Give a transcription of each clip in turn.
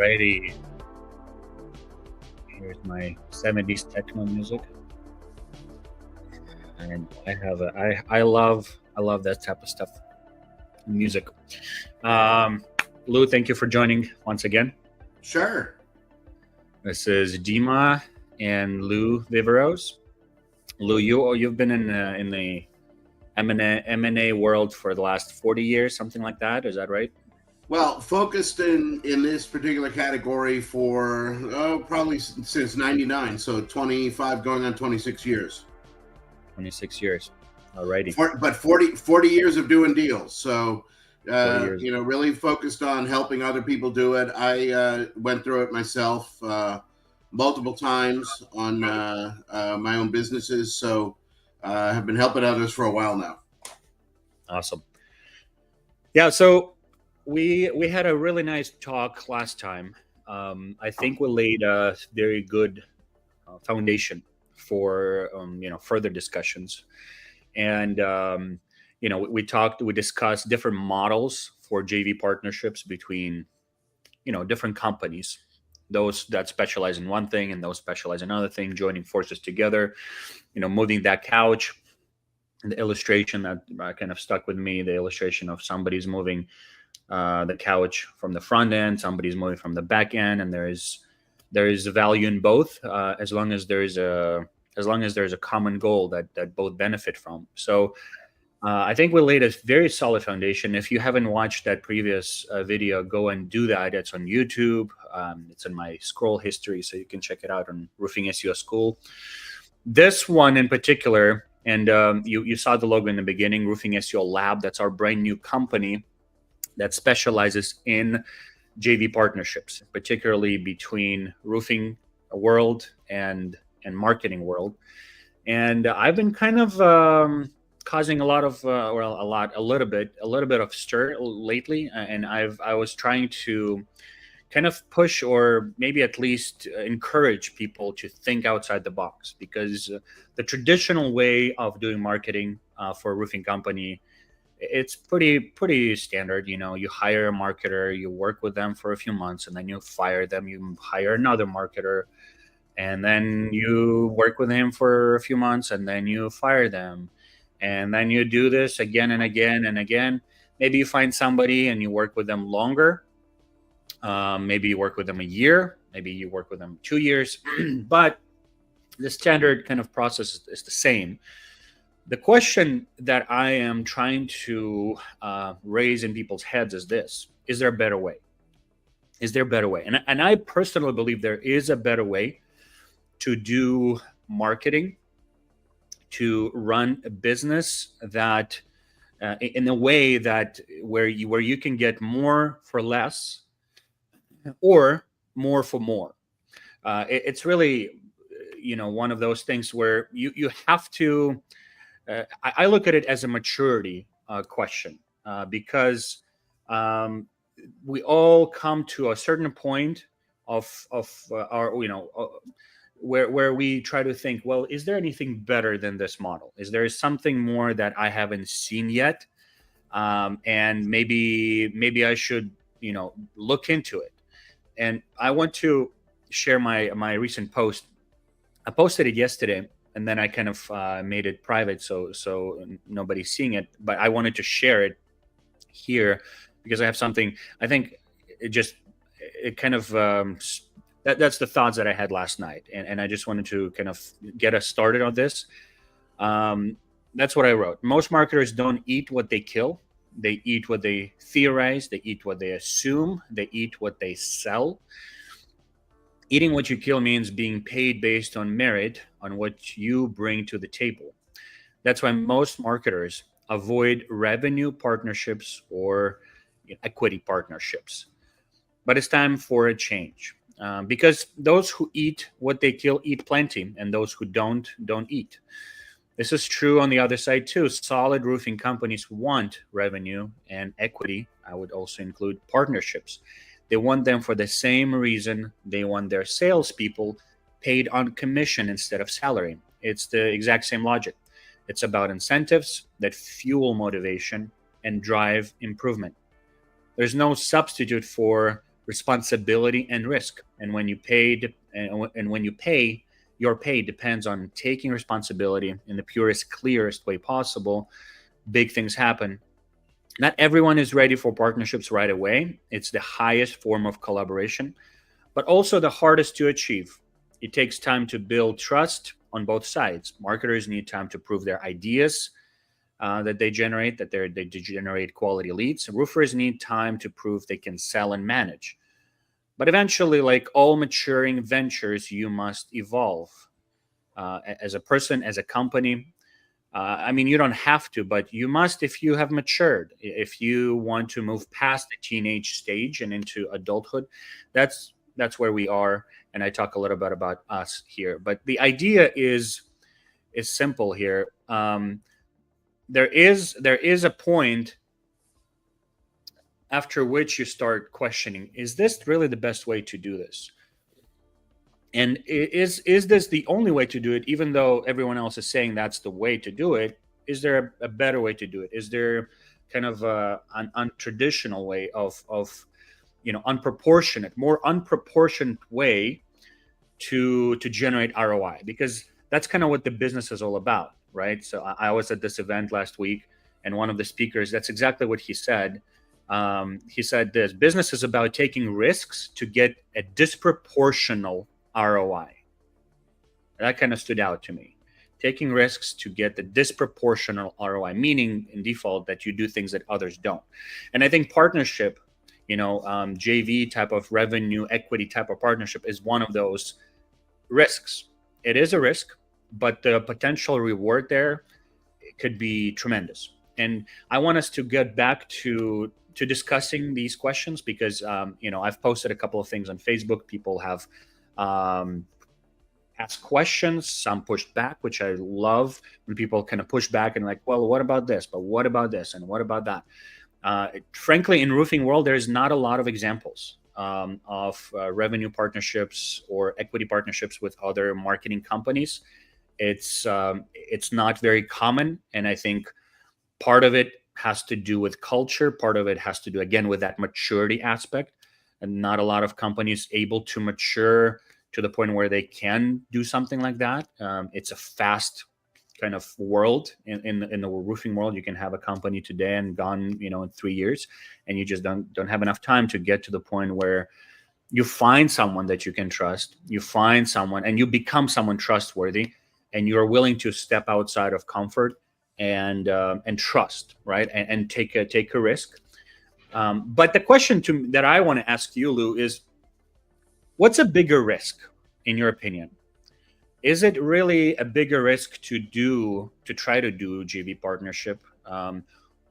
Alrighty, here's my 70s techno music, and I love that type of stuff, music. Lou, thank you for joining once again. Sure. This is Dima and Lou Viveros. Lou, you've been in the M&A world for the last 40 years, something like that. Is that right? Well, focused in this particular category for probably since '99, so 25 going on 26 years. 26 years. Alrighty. But 40 years of doing deals. So, 40 years. Really focused on helping other people do it. I went through it myself multiple times on my own businesses. So, I have been helping others for a while now. Awesome. Yeah. So we had a really nice talk last time. I think we laid a very good foundation for further discussions, and we discussed different models for JV partnerships between different companies, those that specialize in one thing and those specialize in another thing, joining forces together, moving that couch. The illustration that kind of stuck with me, the illustration of somebody's moving the couch from the front end, somebody's moving from the back end, and there is value in both, as long as there's a common goal that both benefit from. So I think we laid a very solid foundation. If you haven't watched that previous video, go and do that. It's on YouTube. It's in my scroll history, so you can check it out on Roofing SEO School. This one in particular, and you saw the logo in the beginning, Roofing SEO Lab. That's our brand new company that specializes in JV partnerships, particularly between roofing world and marketing world. And I've been kind of causing a lot of a little bit of stir lately, and I was trying to kind of push, or maybe at least encourage people to think outside the box, because the traditional way of doing marketing for a roofing company, it's pretty standard. You hire a marketer, you work with them for a few months, and then you fire them. You hire another marketer, and then you work with him for a few months, and then you fire them, and then you do this again and again and again. Maybe you find somebody and you work with them longer. Maybe you work with them a year. Maybe you work with them 2 years. But the standard kind of process is the same. The question that I am trying to raise in people's heads is this: is there a better way? Is there a better way? And I personally believe there is a better way to do marketing, to run a business that in a way that where you can get more for less, or more for more. It's really one of those things where you have to. I look at it as a maturity question, because we all come to a certain point of our where we try to think, well, is there anything better than this model? Is there something more that I haven't seen yet, and maybe I should look into it. And I want to share my recent post. I posted it yesterday, and then I kind of made it private, so nobody's seeing it. But I wanted to share it here because I have something. I think it kind of that's the thoughts that I had last night, and I just wanted to kind of get us started on this. That's what I wrote. Most marketers don't eat what they kill. They eat what they theorize. They eat what they assume. They eat what they sell. Eating what you kill means being paid based on merit, on what you bring to the table. That's why most marketers avoid revenue partnerships or equity partnerships. But it's time for a change, because those who eat what they kill eat plenty, and those who don't eat. This is true on the other side too. Solid roofing companies want revenue and equity. I would also include partnerships. They want them for the same reason they want their salespeople paid on commission instead of salary. It's the exact same logic. It's about incentives that fuel motivation and drive improvement. There's no substitute for responsibility and risk. And when you pay, your pay depends on taking responsibility in the purest, clearest way possible. Big things happen. Not everyone is ready for partnerships right away. It's the highest form of collaboration, but also the hardest to achieve. It takes time to build trust on both sides. Marketers need time to prove their ideas that they generate, they generate quality leads. Roofers need time to prove they can sell and manage. But eventually, like all maturing ventures, you must evolve as a person, as a company. You don't have to, but you must if you have matured. If you want to move past the teenage stage and into adulthood, that's where we are. And I talk a little bit about us here. But the idea is simple here. There is a point after which you start questioning, is this really the best way to do this? And is this the only way to do it, even though everyone else is saying that's the way to do it? Is there a better way to do it? Is there kind of an untraditional way of more unproportionate way to generate ROI? Because that's kind of what the business is all about, right? So I was at this event last week, and one of the speakers, that's exactly what he said. He said this: business is about taking risks to get a disproportional ROI. That kind of stood out to me. Taking risks to get the disproportional ROI, meaning in default that you do things that others don't. And I think partnership, JV type of revenue equity type of partnership is one of those risks. It is a risk, but the potential reward there could be tremendous. And I want us to get back to discussing these questions because, I've posted a couple of things on Facebook. People have asked questions, some pushed back, which I love when people kind of push back and like, well, what about this? But what about this? And what about that? Frankly, in roofing world, there's not a lot of examples of revenue partnerships or equity partnerships with other marketing companies. It's not very common. And I think part of it has to do with culture. Part of it has to do, again, with that maturity aspect. And not a lot of companies able to mature to the point where they can do something like that. It's a fast kind of world in the roofing world. You can have a company today and gone, in 3 years, and you just don't have enough time to get to the point where you find someone that you can trust. You find someone and you become someone trustworthy, and you're willing to step outside of comfort and trust, right? And take a risk. But the question that I want to ask you, Lou, is what's a bigger risk in your opinion? Is it really a bigger risk to try to do JV partnership?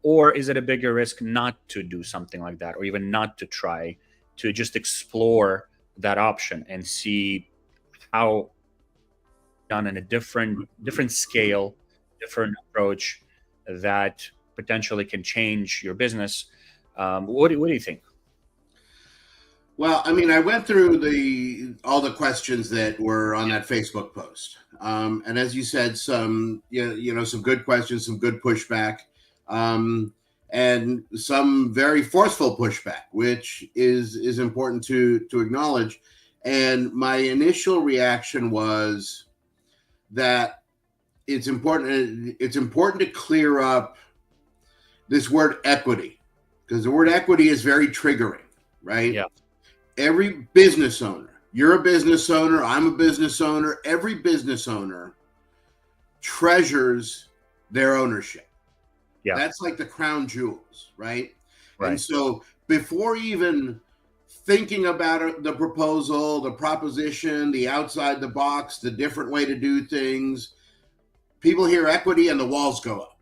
Or is it a bigger risk not to do something like that, or even not to try to just explore that option and see how done in a different scale, different approach that potentially can change your business? What do you think? Well, I went through all the questions that were on that Facebook post, and as you said, some some good questions, some good pushback, and some very forceful pushback, which is important to acknowledge. And my initial reaction was that it's important to clear up this word equity, because the word equity is very triggering, right? Yeah. Every business owner, you're a business owner, I'm a business owner, every business owner treasures their ownership. Yeah. That's like the crown jewels, right? Right. And so before even thinking about the proposal, the proposition, the outside the box, the different way to do things, people hear equity and the walls go up.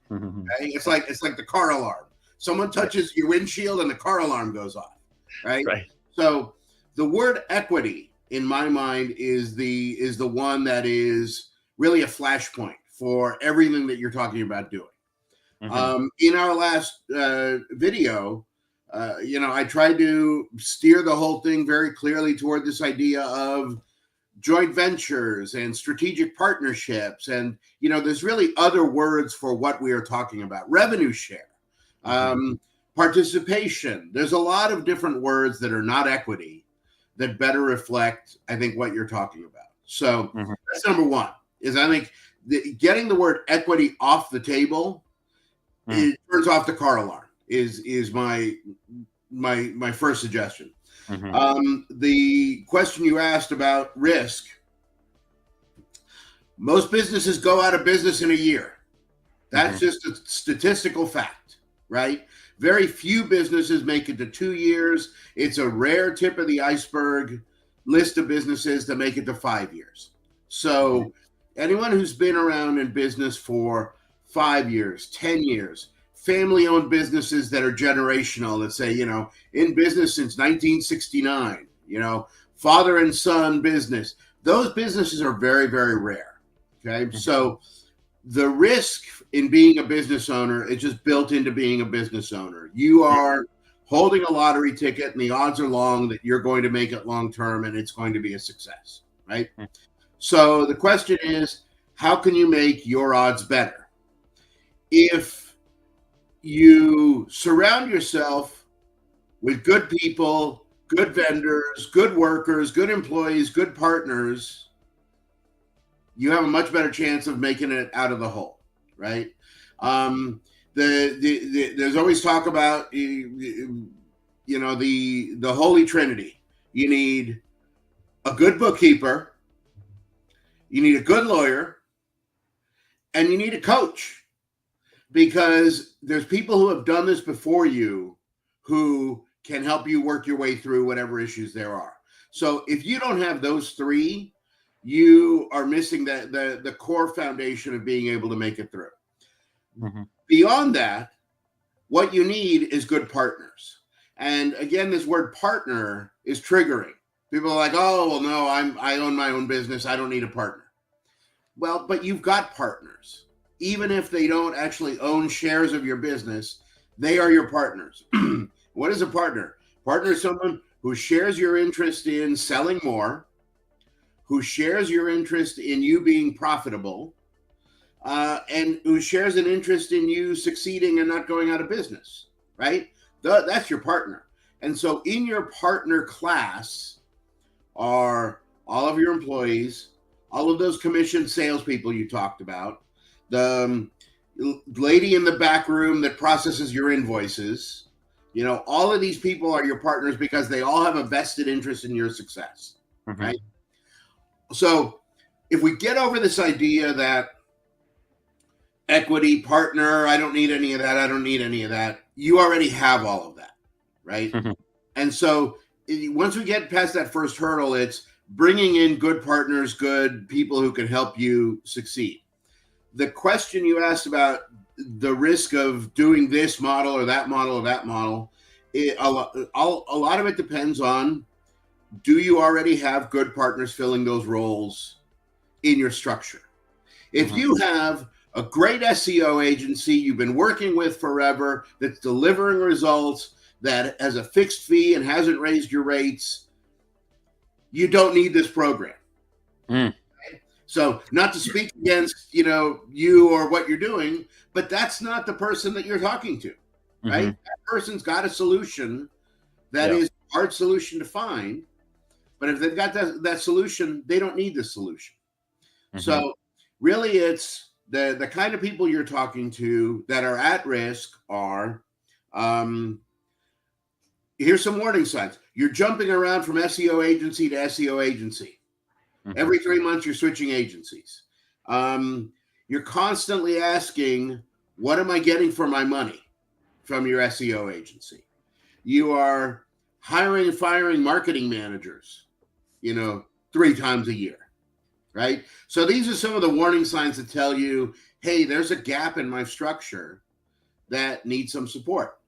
Mm-hmm. Okay? It's like the car alarm. Someone touches your windshield and the car alarm goes off, right? Right. So the word equity, in my mind, is the one that is really a flashpoint for everything that you're talking about doing. In our last video, I tried to steer the whole thing very clearly toward this idea of joint ventures and strategic partnerships. And, there's really other words for what we are talking about. Revenue share, participation. There's a lot of different words that are not equity that better reflect, I think, what you're talking about. So that's number one, is I think getting the word equity off the table, it turns off the car alarm is my first suggestion. The question you asked about risk, most businesses go out of business in a year. That's just a statistical fact, right? Very few businesses make it to 2 years. It's a rare tip of the iceberg list of businesses that make it to 5 years. So anyone who's been around in business for 5 years, 10 years, family-owned businesses that are generational, that say, in business since 1969, father and son business, those businesses are very, very rare, okay? So the risk in being a business owner is just built into being a business owner. You are holding a lottery ticket, and the odds are long that you're going to make it long-term and it's going to be a success, right? So the question is, how can you make your odds better? If you surround yourself with good people, good vendors, good workers, good employees, good partners, you have a much better chance of making it out of the hole, right? There's always talk about, the Holy Trinity. You need a good bookkeeper, you need a good lawyer, and you need a coach. Because there's people who have done this before you who can help you work your way through whatever issues there are. So if you don't have those three, you are missing the core foundation of being able to make it through. Beyond that, what you need is good partners. And again, this word partner is triggering. People are like, oh, well, no, I own my own business. I don't need a partner. Well, but you've got partners. Even if they don't actually own shares of your business, they are your partners. What is a partner? Partner is someone who shares your interest in selling more, who shares your interest in you being profitable, and who shares an interest in you succeeding and not going out of business, right? That's your partner. And so in your partner class are all of your employees, all of those commissioned salespeople you talked about, the lady in the back room that processes your invoices, all of these people are your partners because they all have a vested interest in your success, right? So if we get over this idea that equity, partner, I don't need any of that, you already have all of that, right? And so once we get past that first hurdle, it's bringing in good partners, good people who can help you succeed. The question you asked about the risk of doing this model or that model, a lot of it depends on, do you already have good partners filling those roles in your structure? If you have a great SEO agency you've been working with forever, that's delivering results, that has a fixed fee and hasn't raised your rates, you don't need this program. So not to speak against, you or what you're doing, but that's not the person that you're talking to, right? That person's got a solution that is a hard solution to find, but if they've got that solution, they don't need this solution. So really it's the kind of people you're talking to that are at risk are, here's some warning signs. You're jumping around from SEO agency to SEO agency. Every 3 months, you're switching agencies. You're constantly asking, what am I getting for my money from your SEO agency? You are hiring and firing marketing managers, 3 times a year, right? So these are some of the warning signs that tell you, hey, there's a gap in my structure that needs some support.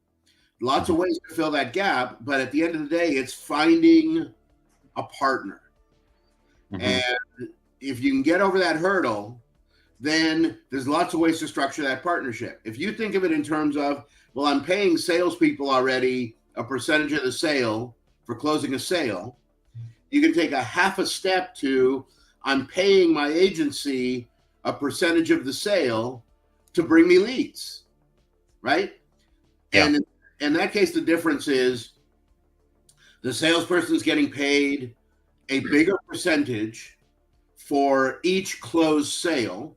Lots of ways to fill that gap, but at the end of the day, it's finding a partner. And if you can get over that hurdle, then there's lots of ways to structure that partnership. If you think of it in terms of, well, I'm paying salespeople already a percentage of the sale for closing a sale, you can take a half a step to, I'm paying my agency a percentage of the sale to bring me leads, right? Yeah. And in that case, the difference is the salesperson is getting paid a bigger percentage for each closed sale.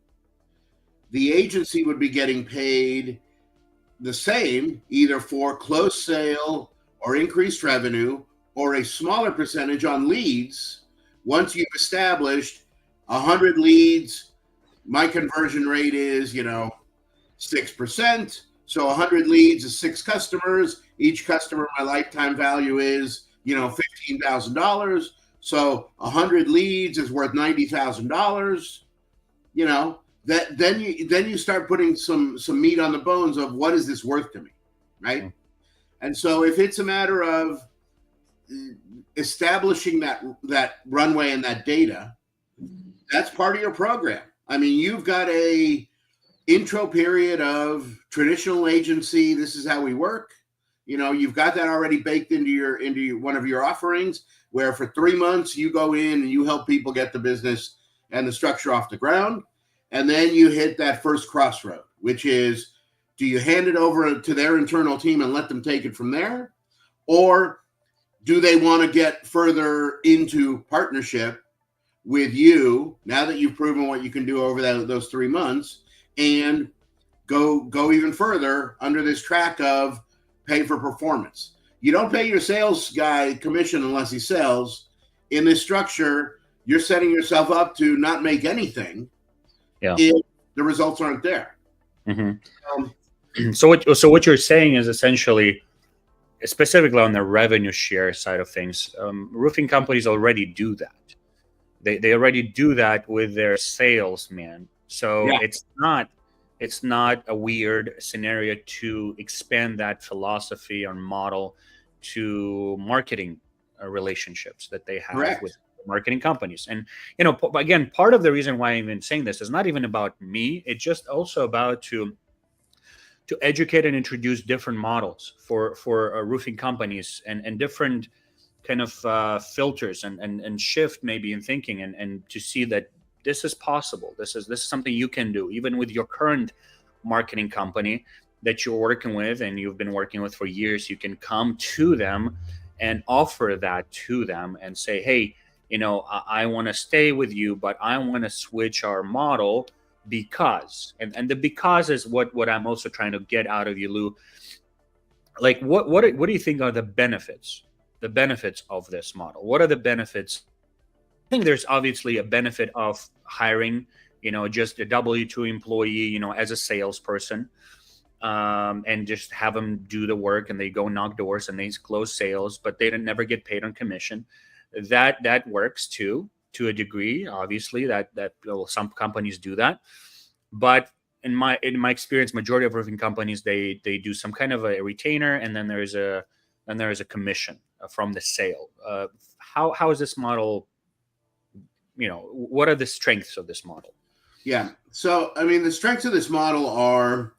The agency would be getting paid the same, either for closed sale or increased revenue, or a smaller percentage on leads. Once you've established 100 leads, my conversion rate is, 6%. So 100 leads is 6 customers. Each customer, my lifetime value is, $15,000. So 100 leads is worth $90,000. Then you start putting some meat on the bones of what is this worth to me, right? Mm-hmm. And so if it's a matter of establishing that runway and that data, that's part of your program. I mean, you've got a intro period of traditional agency. This is how we work. You've got that already baked into one of your offerings, where for 3 months you go in and you help people get the business and the structure off the ground. And then you hit that first crossroad, which is, do you hand it over to their internal team and let them take it from there? Or do they want to get further into partnership with you now that you've proven what you can do over those 3 months, and go even further under this track of pay for performance? You don't pay your sales guy commission unless he sells. In this structure, you're setting yourself up to not make anything if the results aren't there. So what you're saying is essentially, specifically on the revenue share side of things, roofing companies already do that. They already do that with their salesman. So it's not a weird scenario to expand that philosophy or model to marketing relationships that they have with marketing companies. And again, part of the reason why I'm even saying this is not even about me. It's just also about to educate and introduce different models for roofing companies and different kind of filters and shift maybe in thinking and to see that this is possible. This is something you can do even with your current marketing company that you're working with and you've been working with for years. You can come to them and offer that to them and say, hey, I want to stay with you, but I want to switch our model because, and the because is what I'm also trying to get out of you, Lou. Like what do you think are the benefits of this model? What are the benefits? I think there's obviously a benefit of hiring, just a W-2 employee, as a salesperson, and just have them do the work and they go knock doors and they close sales, but they never get paid on commission. That works too, to a degree. Obviously, that some companies do that, but in my experience, majority of roofing companies they do some kind of a retainer, and then there is a commission from the sale. How is this model? What are the strengths of this model? Yeah. So, I mean, the strengths of this model are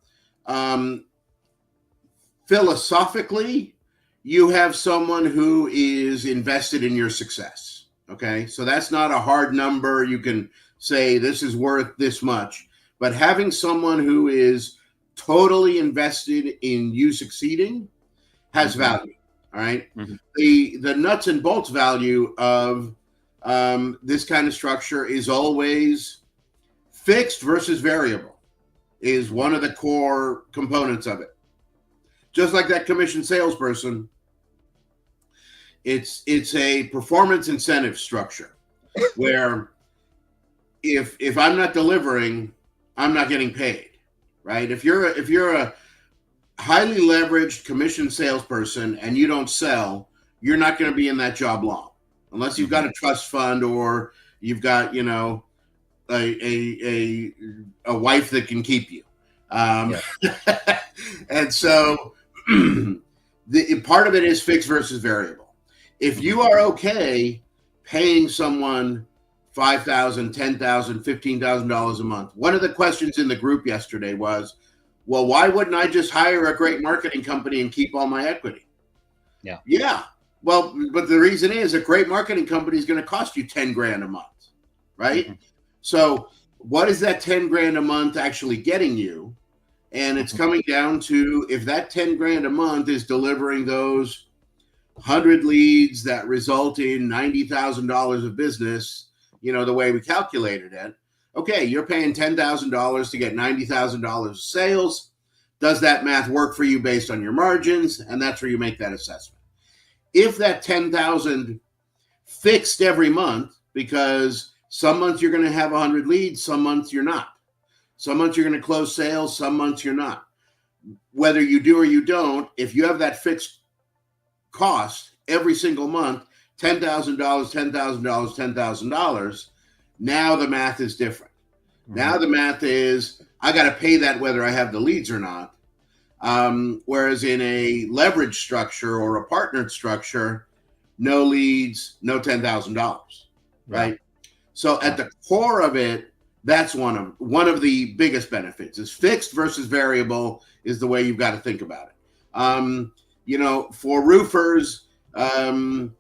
philosophically, you have someone who is invested in your success. Okay. So that's not a hard number. You can say this is worth this much, but having someone who is totally invested in you succeeding has value. All right. The nuts and bolts value of this kind of structure is always fixed versus variable, is one of the core components of it. Just like that commission salesperson, it's a performance incentive structure where if I'm not delivering, I'm not getting paid, right? If you're a highly leveraged commission salesperson and you don't sell, you're not going to be in that job long, unless you've got a trust fund or you've got a wife that can keep you. And so part of it is fixed versus variable. If you are okay paying someone $5,000, $10,000, $15,000 a month, one of the questions in the group yesterday was, well, why wouldn't I just hire a great marketing company and keep all my equity? Yeah. Well, but the reason is a great marketing company is going to cost you 10 grand a month, right? So what is that 10 grand a month actually getting you? And it's coming down to, if that 10 grand a month is delivering those 100 leads that result in $90,000 of business, the way we calculated it. Okay, you're paying $10,000 to get $90,000 of sales. Does that math work for you based on your margins? And that's where you make that assessment. If that 10,000 fixed every month, because some months you're going to have 100 leads, some months you're not. Some months you're going to close sales, some months you're not. Whether you do or you don't, if you have that fixed cost every single month, $10,000, $10,000, $10,000, now the math is different. Now the math is, I got to pay that whether I have the leads or not. Whereas in a leverage structure or a partnered structure, no leads, no $10,000, right? So at the core of it, that's one of the biggest benefits is fixed versus variable is the way you've got to think about it. For roofers, when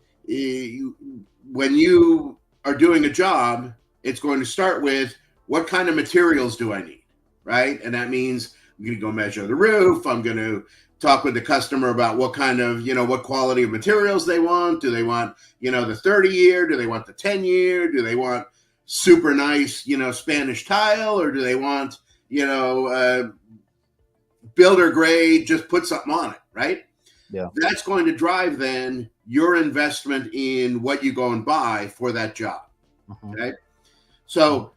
you are doing a job, it's going to start with, what kind of materials do I need, right? And that means I'm going to go measure the roof. I'm going to talk with the customer about what kind of, what quality of materials they want. Do they want, the 30-year? Do they want the 10-year? Do they want super nice, Spanish tile? Or do they want, builder grade, just put something on it, right? Yeah. That's going to drive then your investment in what you go and buy for that job. Okay. So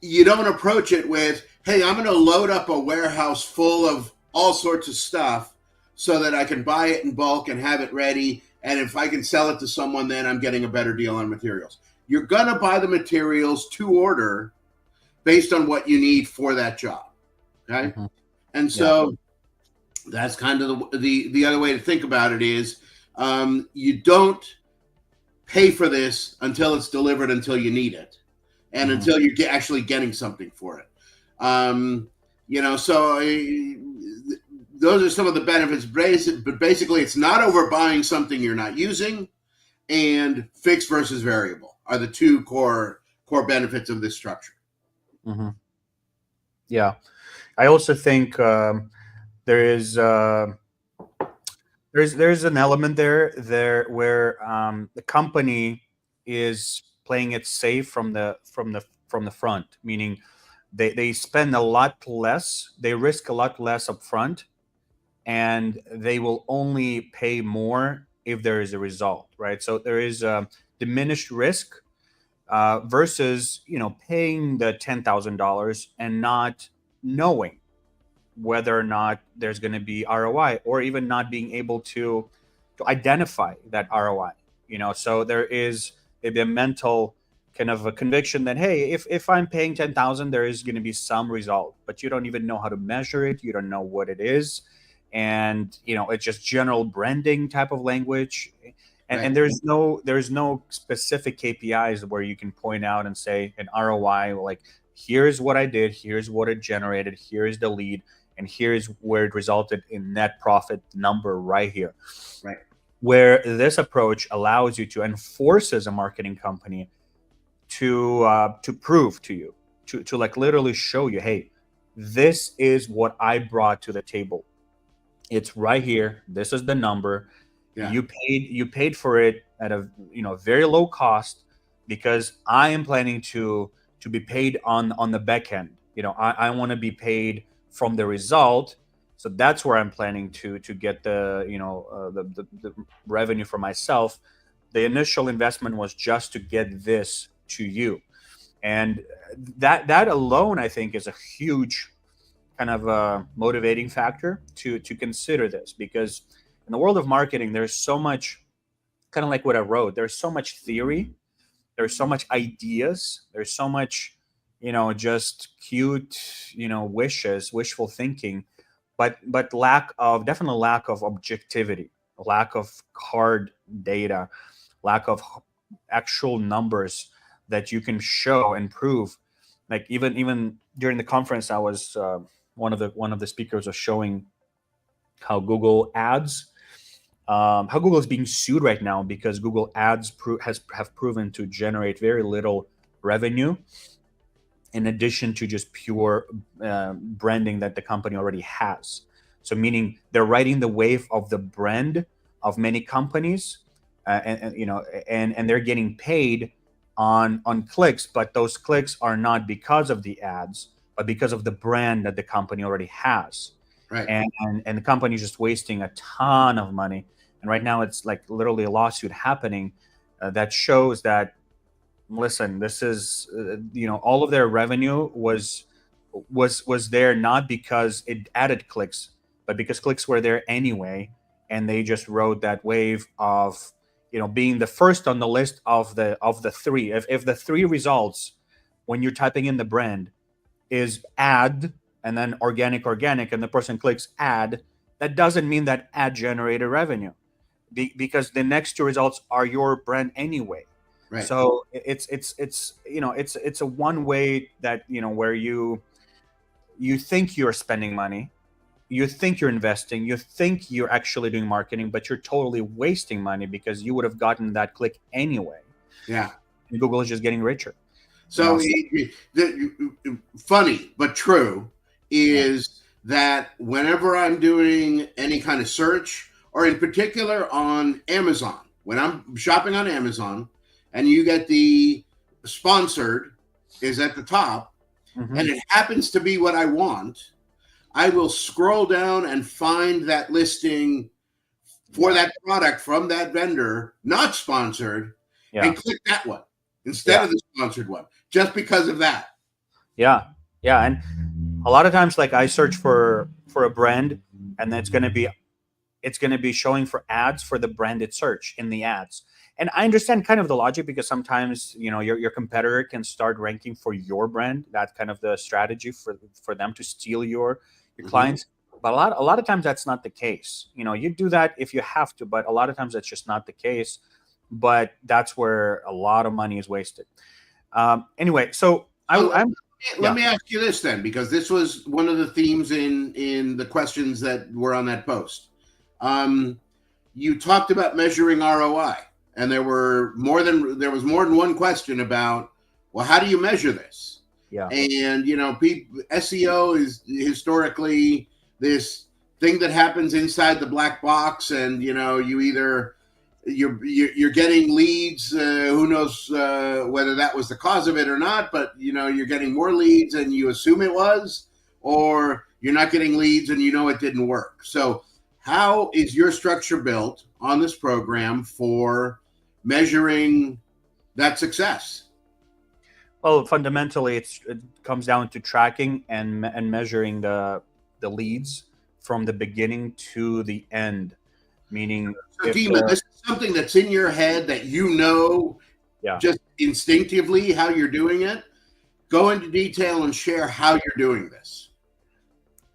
you don't approach it with, hey, I'm going to load up a warehouse full of all sorts of stuff so that I can buy it in bulk and have it ready. And if I can sell it to someone, then I'm getting a better deal on materials. You're going to buy the materials to order based on what you need for that job. Okay. And so that's kind of the other way to think about it is you don't pay for this until it's delivered, until you need it, and until you're actually getting something for it. So those are some of the benefits. But basically, it's not overbuying something you're not using, and fixed versus variable are the two core benefits of this structure. Yeah, I also think there's an element there where the company is playing it safe from the front, meaning they spend a lot less, they risk a lot less upfront, and they will only pay more if there is a result, right? So there is a diminished risk versus paying the $10,000 and not knowing whether or not there's going to be ROI, or even not being able to identify that ROI. So there is maybe a mental kind of a conviction that, hey, if I'm paying 10,000, there is going to be some result, but you don't even know how to measure it. You don't know what it is. And, it's just general branding type of language. And there's no specific KPIs where you can point out and say an ROI, like, here's what I did, here's what it generated, here's the lead, and here's where it resulted in net profit number right here. Right. Where this approach allows you to enforce as a marketing company to prove to you, to like literally show you, hey, this is what I brought to the table. It's right here. This is the number. Yeah. You paid for it at a very low cost, because I am planning to be paid on the back end. I want to be paid from the result. So that's where I'm planning to get the revenue for myself. The initial investment was just to get this to you. And that alone, I think, is a huge kind of a motivating factor to consider this, because in the world of marketing, there's so much, kind of like what I wrote, there's so much theory, there's so much ideas, there's so much, just cute, wishes, wishful thinking. but definitely lack of objectivity, lack of hard data, lack of actual numbers that you can show and prove. Like even during the conference, I was one of the speakers was showing how Google Ads, how Google is being sued right now because Google Ads have proven to generate very little revenue, in addition to just pure branding that the company already has. So meaning they're riding the wave of the brand of many companies, and they're getting paid on clicks, but those clicks are not because of the ads, but because of the brand that the company already has. Right. And the company is just wasting a ton of money. And right now it's like literally a lawsuit happening that shows that, listen, this is all of their revenue was there not because it added clicks, but because clicks were there anyway, and they just rode that wave of being the first on the list of the three. If the three results when you're typing in the brand is ad and then organic, and the person clicks ad, that doesn't mean that ad generated revenue, because the next two results are your brand anyway. Right. So it's a one way that where you think you're spending money, you think you're investing, you think you're actually doing marketing, but you're totally wasting money because you would have gotten that click anyway. Yeah. And Google is just getting richer. So funny but true is that whenever I'm doing any kind of search, or in particular on Amazon, when I'm shopping on Amazon, and you get the sponsored is at the top, and it happens to be what I want, I will scroll down and find that listing for that product from that vendor, not sponsored, and click that one instead of the sponsored one, just because of that. Yeah. And a lot of times, like, I search for a brand, and it's going to be showing for ads for the branded search in the ads. And I understand kind of the logic, because sometimes your competitor can start ranking for your brand. That's kind of the strategy for them to steal your clients. But a lot of times that's not the case. You do that if you have to, but a lot of times that's just not the case. But that's where a lot of money is wasted. Anyway, so let me ask you this then, because this was one of the themes in the questions that were on that post. You talked about measuring ROI, and there was more than one question about, well, how do you measure this? Yeah. And SEO is historically this thing that happens inside the black box, and you're getting leads. Who knows whether that was the cause of it or not? But you're getting more leads, and you assume it was, or you're not getting leads, and it didn't work. So, how is your structure built on this program for measuring that success? Well, fundamentally, it comes down to tracking and measuring the leads from the beginning to the end. Meaning, Dima, this is something that's in your head that just instinctively how you're doing it. Go into detail and share how you're doing this.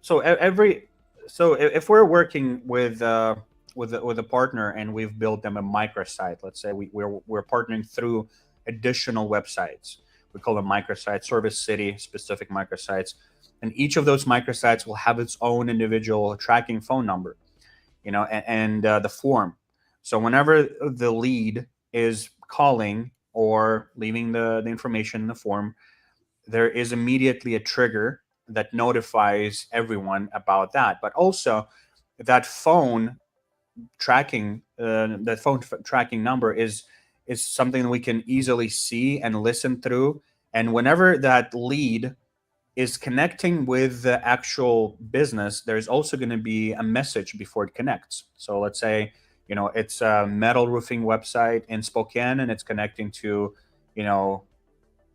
So if we're working with a partner, and we've built them a microsite, let's say we're partnering through additional websites. We call them microsites, service city specific microsites, and each of those microsites will have its own individual tracking phone number, and the form. So whenever the lead is calling or leaving the information in the form, there is immediately a trigger that notifies everyone about that. But also, that phone tracking number is something that we can easily see and listen through. And whenever that lead is connecting with the actual business, there's also going to be a message before it connects. So let's say it's a metal roofing website in Spokane, and it's connecting to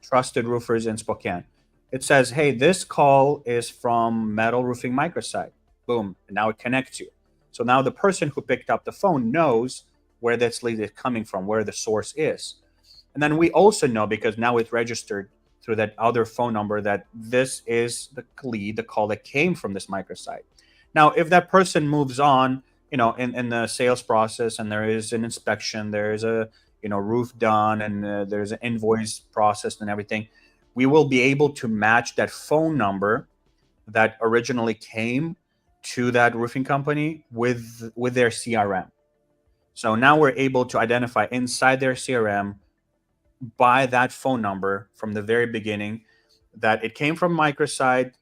trusted roofers in Spokane. It says, hey, this call is from metal roofing microsite. Boom. And now it connects you. So now the person who picked up the phone knows where this lead is coming from, where the source is. And then we also know, because now it's registered through that other phone number, that this is the lead, the call that came from this microsite. Now, if that person moves on, in the sales process, and there is an inspection, there is a roof done, and there's an invoice processed and everything, we will be able to match that phone number that originally came to that roofing company with their CRM. So now we're able to identify inside their CRM by that phone number from the very beginning that it came from microsite.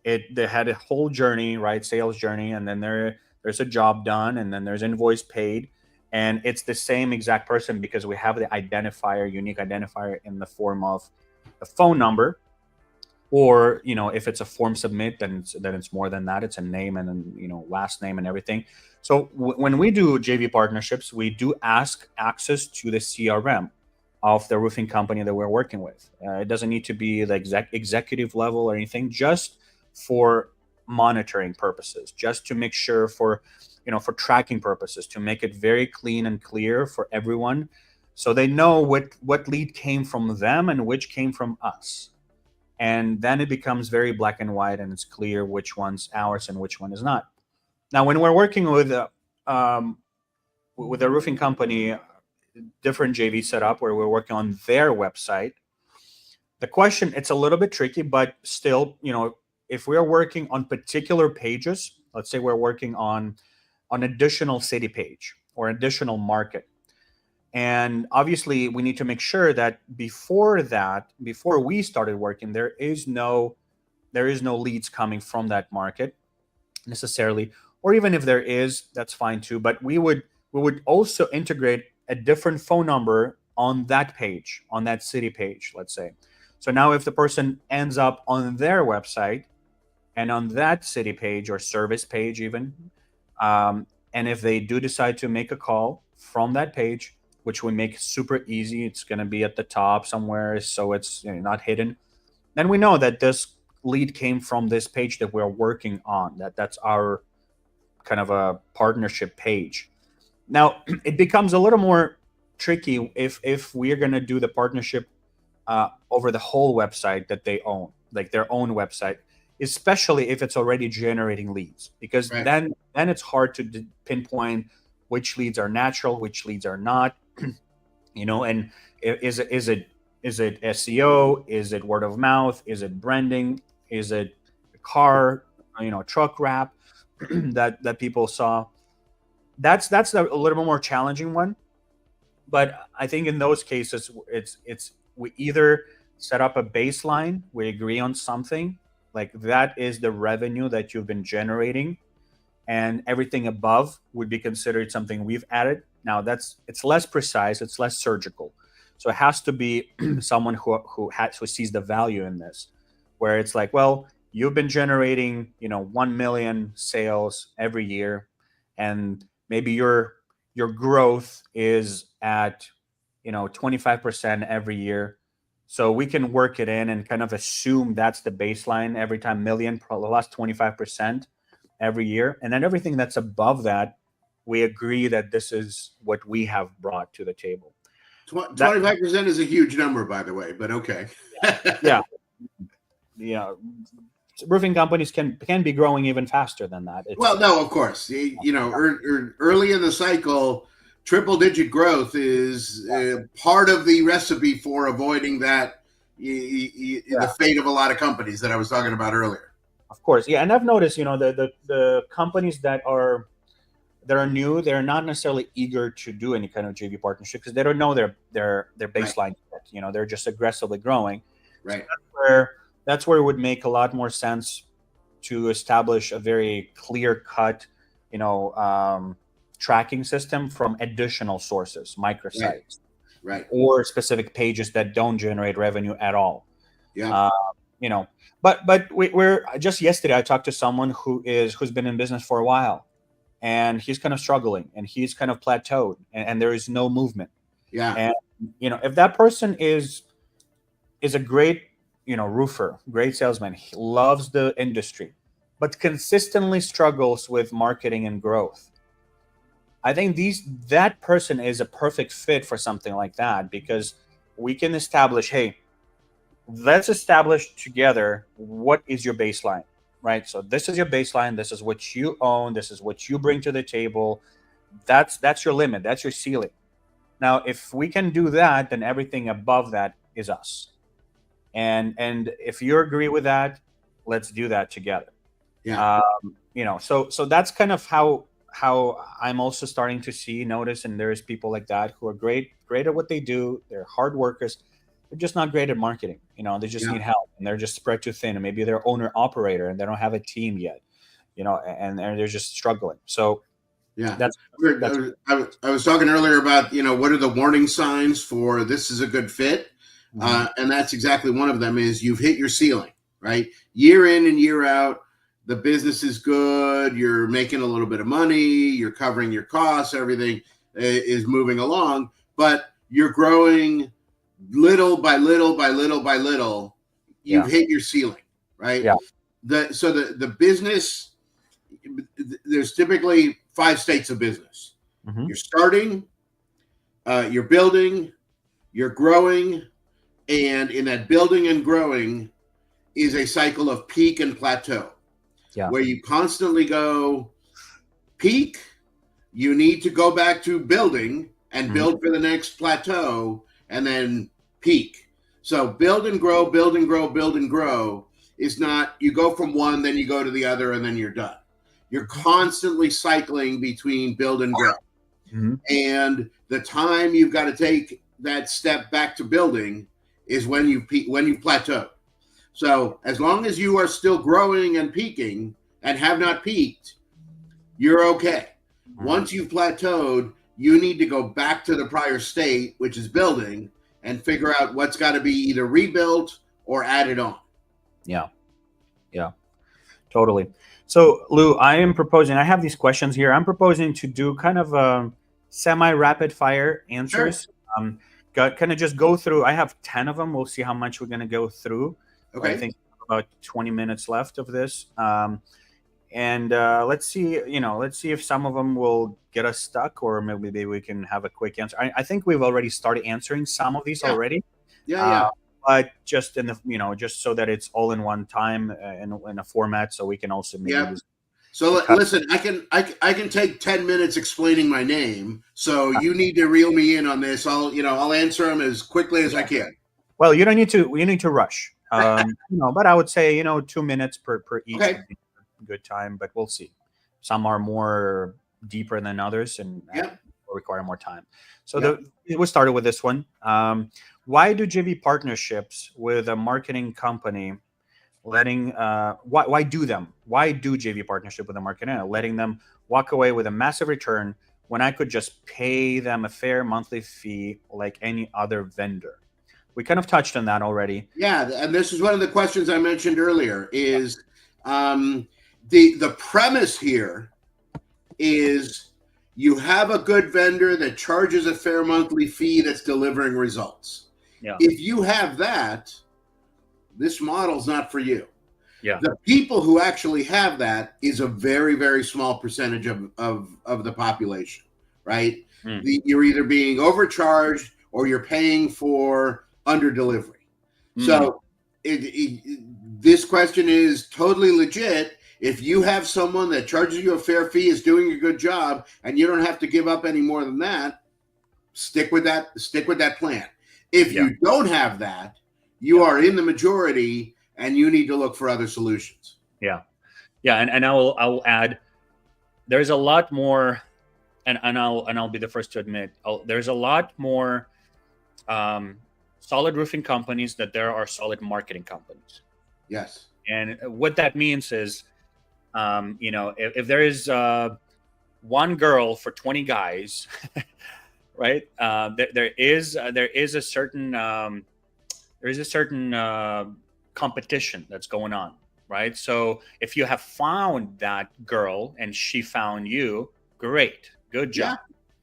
They had a whole journey, right? Sales journey, and then there's a job done, and then there's invoice paid, and it's the same exact person because we have the identifier, unique identifier, in the form of a phone number, or if it's a form submit, then it's more than that. It's a name and then last name and everything. So when we do JV partnerships, we do ask access to the CRM of the roofing company that we're working with. It doesn't need to be the executive level or anything, just for monitoring purposes, just to make sure for tracking purposes, to make it very clean and clear for everyone, so they know what lead came from them and which came from us. And then it becomes very black and white, and it's clear which one's ours and which one is not. Now, when we're working with a roofing company, different JV setup where we're working on their website, the question, it's a little bit tricky, but still, if we are working on particular pages, let's say we're working on an additional city page or additional market, and obviously we need to make sure that before we started working, there is no leads coming from that market necessarily, or even if there is, that's fine too. But we would also integrate a different phone number on that page, on that city page, let's say. So now if the person ends up on their website and on that city page or service page even, and if they do decide to make a call from that page, which we make super easy, it's going to be at the top somewhere, so it's not hidden, then we know that this lead came from this page that we're working on, that's our kind of a partnership page. Now, it becomes a little more tricky if we're going to do the partnership over the whole website that they own, like their own website, especially if it's already generating leads, because Right. then it's hard to pinpoint which leads are natural, which leads are not. And is it SEO? Is it word of mouth? Is it branding? Is it a car, truck wrap that people saw? That's a little bit more challenging one. But I think in those cases, it's we either set up a baseline, we agree on something, like that is the revenue that you've been generating, and everything above would be considered something we've added. Now it's less precise, it's less surgical. So it has to be someone who sees the value in this, where it's like, well, you've been generating 1 million sales every year, and maybe your growth is at 25% every year. So we can work it in and kind of assume that's the baseline every time, million plus 25% every year, and then everything that's above that, we agree that this is what we have brought to the table. 25% is a huge number, by the way, but okay. Yeah. Roofing companies can be growing even faster than that. Well, no, of course. Early in the cycle, triple-digit growth is part of the recipe for avoiding that the fate of a lot of companies that I was talking about earlier. Of course, yeah, and I've noticed, the companies that are new, they're not necessarily eager to do any kind of JV partnership because they don't know their baseline yet. They're just aggressively growing. Right. So that's where it would make a lot more sense to establish a very clear-cut, tracking system from additional sources, microsites, right, or specific pages that don't generate revenue at all. Yeah. But we're just yesterday I talked to someone who's been in business for a while, and he's kind of struggling, and he's kind of plateaued, and there is no movement. Yeah. And if that person is a great roofer, great salesman, he loves the industry, but consistently struggles with marketing and growth, I think that person is a perfect fit for something like that, because we can establish, hey, let's establish together what is your baseline. right? So this is your baseline. This is what you own. This is what you bring to the table. That's your limit. That's your ceiling. Now, if we can do that, then everything above that is us. And if you agree with that, let's do that together. Yeah. So that's kind of how I'm also starting to notice, and there's people like that who are great at what they do. They're hard workers. They're just not great at marketing. They just need help, and they're just spread too thin. And maybe they're owner operator, and they don't have a team yet. And they're just struggling. So yeah, that's I was talking earlier about what are the warning signs for this is a good fit, and that's exactly one of them. Is you've hit your ceiling, right? Year in and year out, the business is good. You're making a little bit of money. You're covering your costs. Everything is moving along, but you're growing little by little by little by little. You've hit your ceiling, right? Yeah. The business, there's typically 5 states of business. You're starting, you're building, you're growing, and in that building and growing is a cycle of peak and plateau. Yeah. Where you constantly go peak, you need to go back to building and build for the next plateau, and then peak. So build and grow, build and grow, build and grow is not you go from one, then you go to the other, and then you're done. You're constantly cycling between build and grow. And the time you've got to take that step back to building is when you plateau. So as long as you are still growing and peaking and have not peaked, you're okay. Once you've plateaued, you need to go back to the prior state, which is building, and figure out what's got to be either rebuilt or added on. Yeah, totally. So Lou, I have these questions here. I'm proposing to do kind of semi-rapid fire answers. Sure. Kind of just go through. I have 10 of them. We'll see how much we're going to go through. Okay. I think about 20 minutes left of this. And let's see if some of them will get us stuck, or maybe we can have a quick answer. I think we've already started answering some of these already. Yeah. But just in the, just so that it's all in one time in a format, so we can also maybe. So listen, I can take 10 minutes explaining my name. So you need to reel me in on this. I'll answer them as quickly as I can. Well, you don't need to. You need to rush. But I would say 2 minutes per each would be a good time. But we'll see. Some are more deeper than others, and will require more time. So we started with this one. Why do JV partnerships with a marketing company why do JV partnership with a marketing letting them walk away with a massive return when I could just pay them a fair monthly fee like any other vendor? We kind of touched on that already. Yeah, and this is one of the questions I mentioned earlier is the premise here is you have a good vendor that charges a fair monthly fee that's delivering results. Yeah. If you have that, this model's not for you. Yeah. The people who actually have that is a very, very small percentage of the population, right? You're either being overcharged or you're paying for under delivery. So this question is totally legit. If you have someone that charges you a fair fee, is doing a good job, and you don't have to give up any more than that, stick with that plan. If you don't have that, you are in the majority, and you need to look for other solutions. Yeah. And I will add, there's a lot more, and I'll be the first to admit, there's a lot more solid roofing companies that there are solid marketing companies. Yes. And what that means is, if there is one girl for 20 guys, right? There is a certain competition that's going on, right? So if you have found that girl and she found you, great, good job.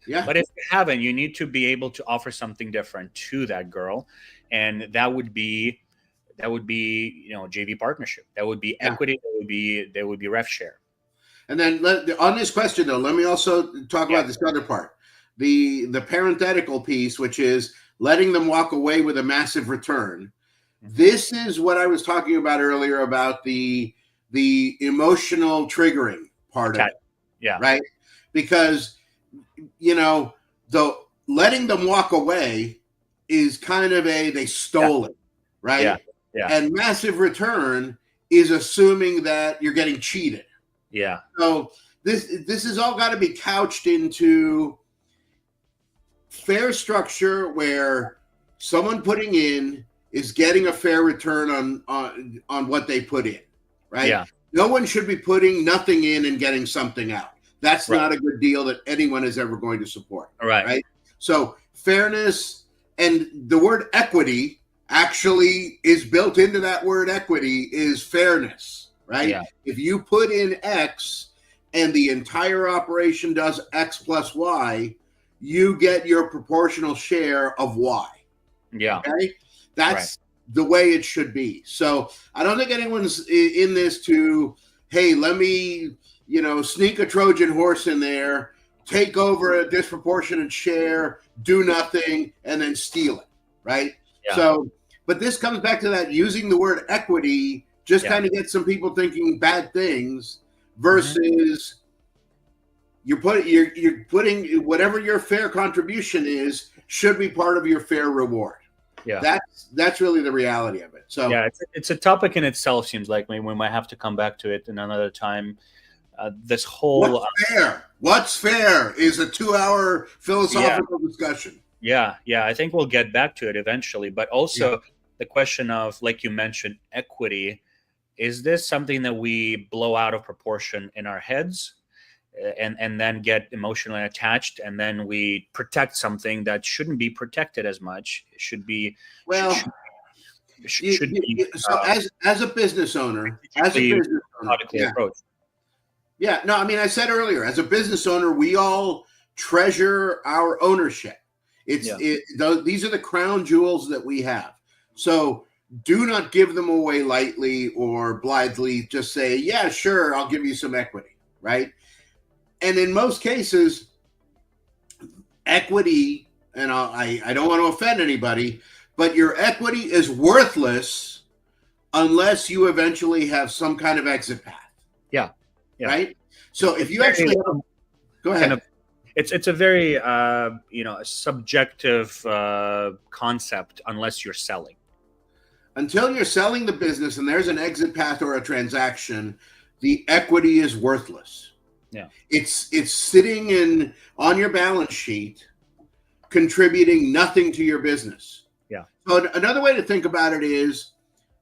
Yeah. But if you haven't, you need to be able to offer something different to that girl, and that would be JV partnership. That would be equity. That would be rev share. And then on this question though, let me also talk about this other part, the parenthetical piece, which is letting them walk away with a massive return. This is what I was talking about earlier about the the emotional triggering part of it, Yeah. right? Because, you know, the letting them walk away is kind of they stole it, right? Yeah. Yeah. And massive return is assuming that you're getting cheated. Yeah. So this has all got to be couched into fair structure where someone putting in is getting a fair return on what they put in, right? Yeah. No one should be putting nothing in and getting something out. That's Right. not a good deal that anyone is ever going to support. Right. So fairness, and the word equity actually is built into that word equity, is fairness, right? Yeah. If you put in X and the entire operation does X plus Y, you get your proportional share of Y. Yeah. Okay? That's the way it should be. So I don't think anyone's in this to, hey, let me, sneak a Trojan horse in there, take over a disproportionate share, do nothing, and then steal it, right? Yeah. So, but this comes back to that using the word equity just kind of gets some people thinking bad things versus you're putting whatever your fair contribution is should be part of your fair reward. Yeah. That's really the reality of it. So yeah, it's a topic in itself. Seems like maybe we might have to come back to it in another time. This whole what's fair is a 2-hour philosophical discussion. Yeah, I think we'll get back to it eventually. But also the question of, like you mentioned, equity. Is this something that we blow out of proportion in our heads and then get emotionally attached, and then we protect something that shouldn't be protected as much? It should be should be so as a business owner, approach. Yeah, no, I mean, I said earlier, as a business owner, we all treasure our ownership. These are the crown jewels that we have. So do not give them away lightly or blithely. Just say, yeah, sure, I'll give you some equity, right? And in most cases, equity, and I don't want to offend anybody, but your equity is worthless unless you eventually have some kind of exit path. Yeah. Right? So if you actually go ahead. It's a very subjective concept unless you're selling. Until you're selling the business and there's an exit path or a transaction, the equity is worthless. Yeah. It's sitting on your balance sheet, contributing nothing to your business. Yeah. So another way to think about it is,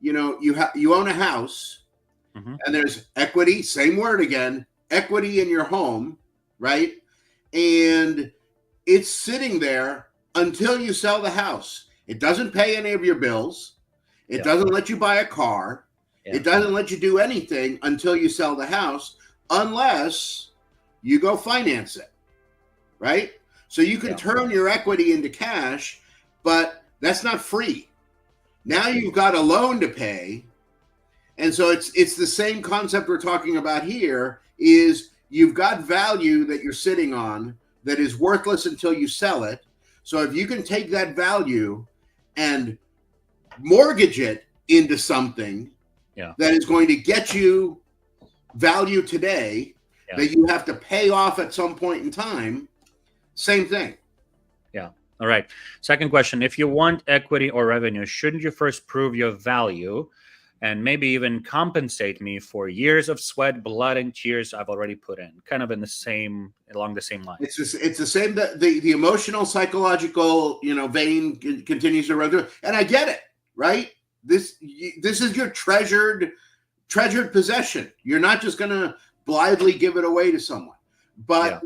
you own a house, and there's equity, same word again, equity in your home, right? And it's sitting there until you sell the house. It doesn't pay any of your bills. It doesn't let you buy a car. It doesn't let you do anything until you sell the house, unless you go finance it, right? So you can turn your equity into cash, but that's not free. Now you've got a loan to pay. And so it's the same concept we're talking about here, is you've got value that you're sitting on that is worthless until you sell it. So if you can take that value and mortgage it into something that is going to get you value today that you have to pay off at some point in time, same thing. Yeah. All right. Second question. If you want equity or revenue, shouldn't you first prove your value and maybe even compensate me for years of sweat, blood, and tears I've already put in? Kind of along the same line. It's the same, that the emotional, psychological, vein continues to run through. And I get it, right? This is your treasured possession. You're not just going to blithely give it away to someone. But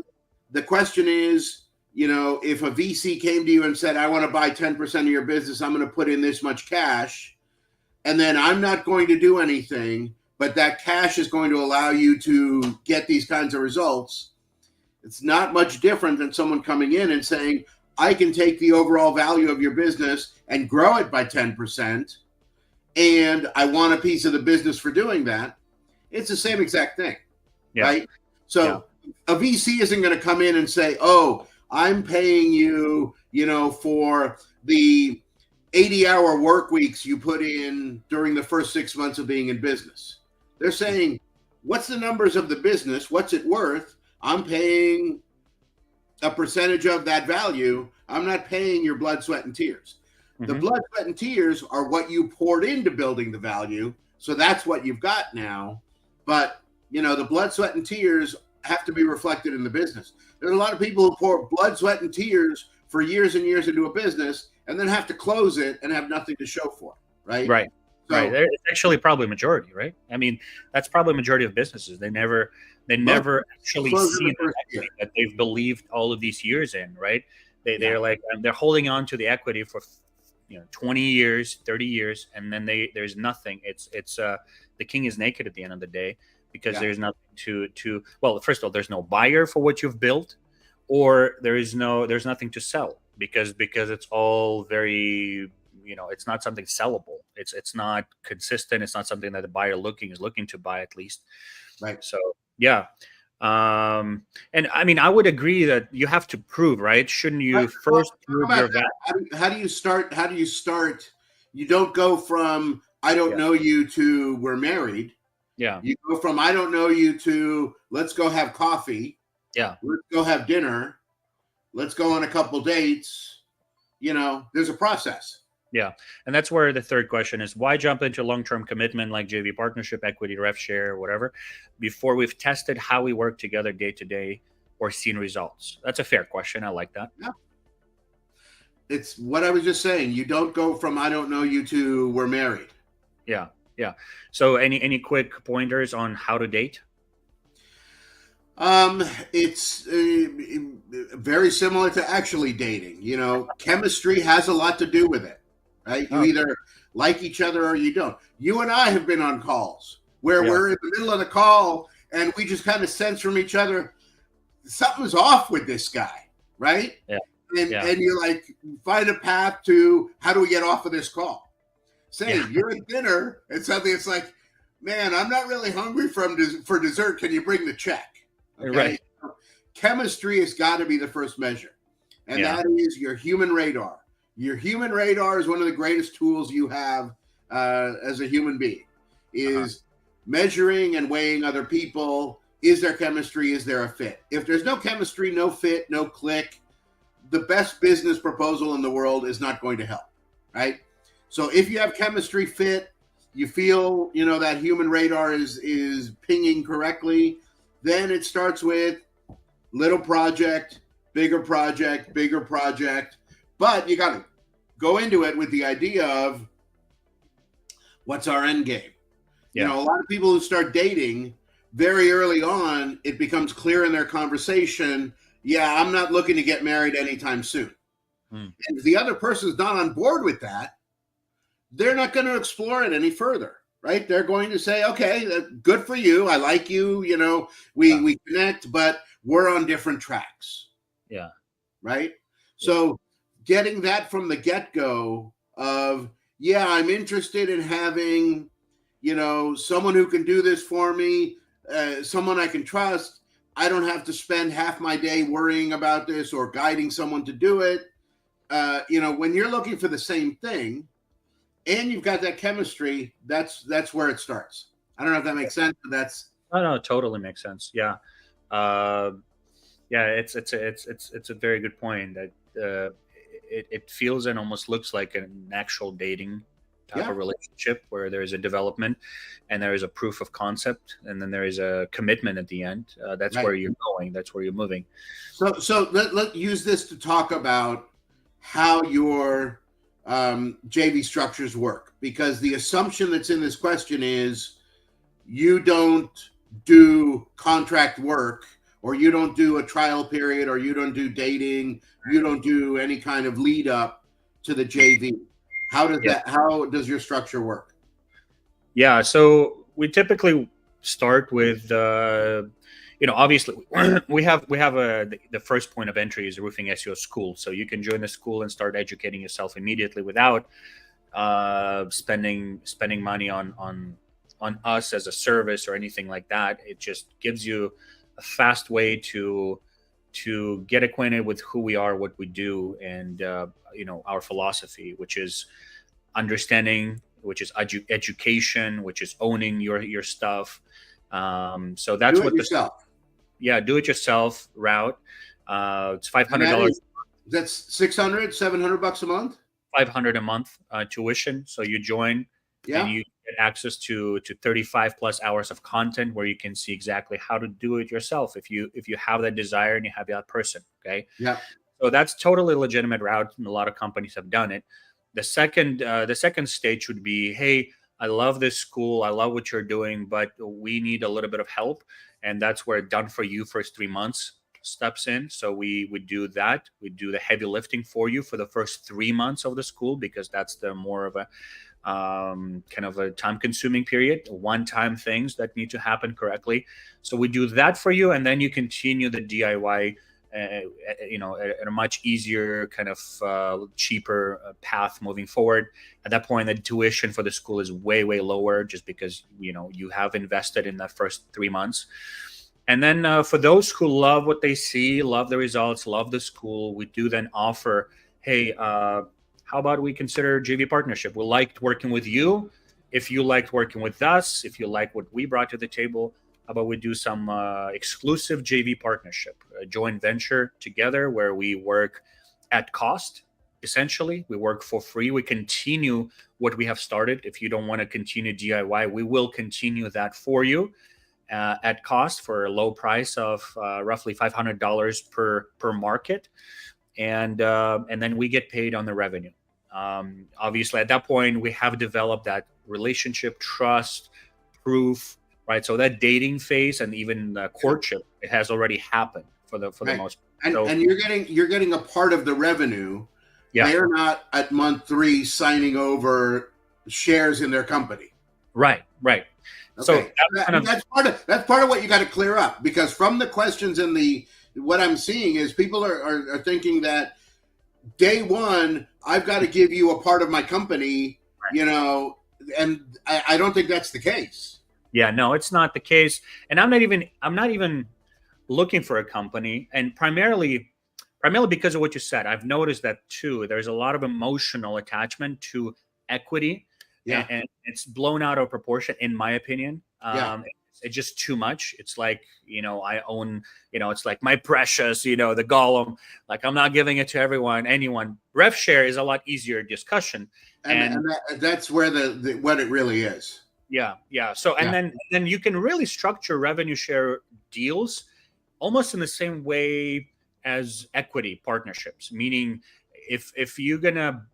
the question is, if a VC came to you and said, I want to buy 10% of your business, I'm going to put in this much cash, and then I'm not going to do anything, but that cash is going to allow you to get these kinds of results. It's not much different than someone coming in and saying, I can take the overall value of your business and grow it by 10%, and I want a piece of the business for doing that. It's the same exact thing, right? So a VC isn't going to come in and say, oh, I'm paying you, for the 80-hour work weeks you put in during the first 6 months of being in business. They're saying, what's the numbers of the business? What's it worth? I'm paying a percentage of that value. I'm not paying your blood, sweat, and tears. The blood, sweat, and tears are what you poured into building the value. So that's what you've got now. But, the blood, sweat, and tears have to be reflected in the business. There's a lot of people who pour blood, sweat, and tears for years and years into a business and then have to close it and have nothing to show for it, right? Right. So, right. It's actually probably majority, right? I mean, that's probably majority of businesses. They never actually see the equity that they've believed all of these years in, right? They're like, they're holding on to the equity for 20 years, 30 years, and then there's nothing. It's the king is naked at the end of the day, because there's nothing to well, first of all, there's no buyer for what you've built, or there's nothing to sell, because it's all very, it's not something sellable. It's not consistent. It's not something that the buyer is looking to buy, at least. right. So yeah. And I mean, I would agree that you have to prove, right? Shouldn't you first prove your value? How do you start? You don't go from I don't know you to we're married. Yeah. You go from I don't know you to let's go have coffee. Yeah. Let's go have dinner. Let's go on a couple dates. There's a process. Yeah. And that's where the third question is, why jump into long-term commitment like JV partnership, equity, ref share, or whatever, before we've tested how we work together day to day or seen results? That's a fair question. I like that. Yeah. It's what I was just saying. You don't go from I don't know you to we're married. Yeah. Yeah. So any quick pointers on how to date? It's very similar to actually dating. Chemistry has a lot to do with it, right? You either like each other or you don't. You and I have been on calls where we're in the middle of the call and we just kind of sense from each other, something's off with this guy, right? Yeah. And you're like, find a path to how do we get off of this call? Same, you're at dinner and suddenly it's like, man, I'm not really hungry for dessert. Can you bring the check? Okay? Right. Chemistry has got to be the first measure. And that is your human radar. Your human radar is one of the greatest tools you have as a human being, is measuring and weighing other people. Is there chemistry? Is there a fit? If there's no chemistry, no fit, no click, the best business proposal in the world is not going to help, right? So if you have chemistry, fit, you feel, that human radar is pinging correctly, then it starts with little project, bigger project, bigger project. But you got to go into it with the idea of what's our end game. A lot of people who start dating very early on, it becomes clear in their conversation, I'm not looking to get married anytime soon. And if the other person's not on board with that, they're not going to explore it any further, right? They're going to say, okay, good for you. I like you. We connect, but we're on different tracks. Yeah. Right. So getting that from the get-go of, I'm interested in having, someone who can do this for me, someone I can trust. I don't have to spend half my day worrying about this or guiding someone to do it. When you're looking for the same thing, and you've got that chemistry, that's where it starts. I don't know if that makes sense, but that's no, it totally makes sense. Yeah. It's a very good point that it feels and almost looks like an actual dating type of relationship, where there is a development and there is a proof of concept, and then there is a commitment at the end. That's where you're going. That's where you're moving. So let's use this to talk about how your JV structures work, because the assumption that's in this question is you don't do contract work, or you don't do a trial period, or you don't do dating, you don't do any kind of lead up to the JV. How does your structure work? Yeah, so we typically start with obviously we have the first point of entry is the Roofing SEO School. So you can join the school and start educating yourself immediately without spending money on us as a service or anything like that. It just gives you a fast way to get acquainted with who we are, what we do, and our philosophy, which is understanding which is education, which is owning your stuff. So that's Do it what yourself. do it yourself route. It's $500. That's 600, 700 bucks a month. 500 a month tuition. So you join, and you get access to 35 plus hours of content where you can see exactly how to do it yourself if you have that desire and you have that person. Okay. Yeah. So that's totally legitimate route, and a lot of companies have done it. The second stage would be, hey, I love this school, I love what you're doing, but we need a little bit of help, and that's where done for you first 3 months steps in. So we would do that. We do the heavy lifting for you for the first 3 months of the school, because that's the more of a kind of a time-consuming period, one-time things that need to happen correctly. So we do that for you, and then you continue the DIY. At a much easier kind of cheaper path moving forward. At that point, the tuition for the school is way lower, just because you have invested in that first 3 months. And then for those who love what they see, love the results, love the school, we do then offer, hey, how about we consider JV partnership? We liked working with you. If you liked working with us, if you like what we brought to the table, how about we do some exclusive JV partnership, a joint venture together where we work at cost, essentially. We work for free. We continue what we have started. If you don't want to continue DIY, we will continue that for you at cost for a low price of roughly $500 per market. And then we get paid on the revenue. Obviously, at that point, we have developed that relationship, trust, proof, right? So that dating phase and even courtship, it has already happened for the most part. And you're getting a part of the revenue. Yeah. They're not at month 3 signing over shares in their company. Right. Okay. So that's part of what you got to clear up, because from the questions and what I'm seeing is people are thinking that day one, I've got to give you a part of my company, right. And I don't think that's the case. Yeah, no, it's not the case. And I'm not even looking for a company, and primarily because of what you said. I've noticed that too. There's a lot of emotional attachment to equity, and it's blown out of proportion, in my opinion. It's just too much. It's like, I own, it's like my precious, the golem, like I'm not giving it to anyone. Rev share is a lot easier discussion. And that's where what it really is. Yeah. So, and then you can really structure revenue share deals almost in the same way as equity partnerships. Meaning, if you're gonna,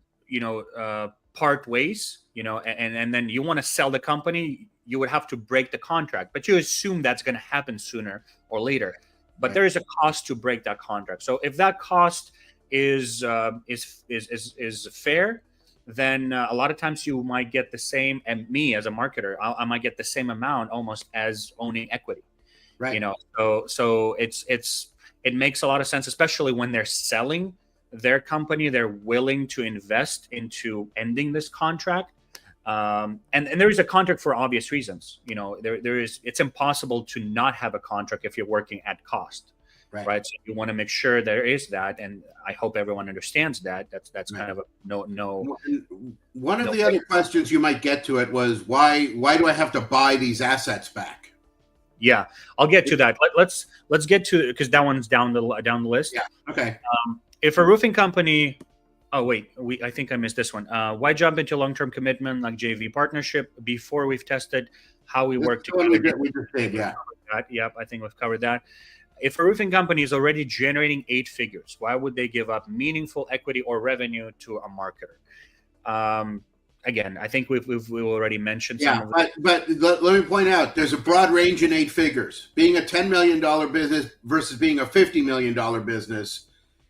part ways, and then you want to sell the company, you would have to break the contract, but you assume that's going to happen sooner or later. But there is a cost to break that contract. So if that cost is fair, then a lot of times you might get the same, and me as a marketer, I might get the same amount almost as owning equity, right? So it makes a lot of sense, especially when they're selling their company. They're willing to invest into ending this contract, and there is a contract for obvious reasons. It's impossible to not have a contract if you're working at cost. Right. So you want to make sure there is that, and I hope everyone understands that. That's kind of a no. One of the other questions you might get to it was why do I have to buy these assets back? Yeah, I'll get to that. Let's get to, because that one's down the list. Yeah. Okay. If a roofing company, I think I missed this one. Why jump into long-term commitment like JV partnership before we've tested how we work together? We just did, yeah. Yep, I think we've covered that. If a roofing company is already generating 8 figures, why would they give up meaningful equity or revenue to a marketer? Again, I think we've already mentioned some of it. But let me point out, there's a broad range in 8 figures. Being a $10 million business versus being a $50 million business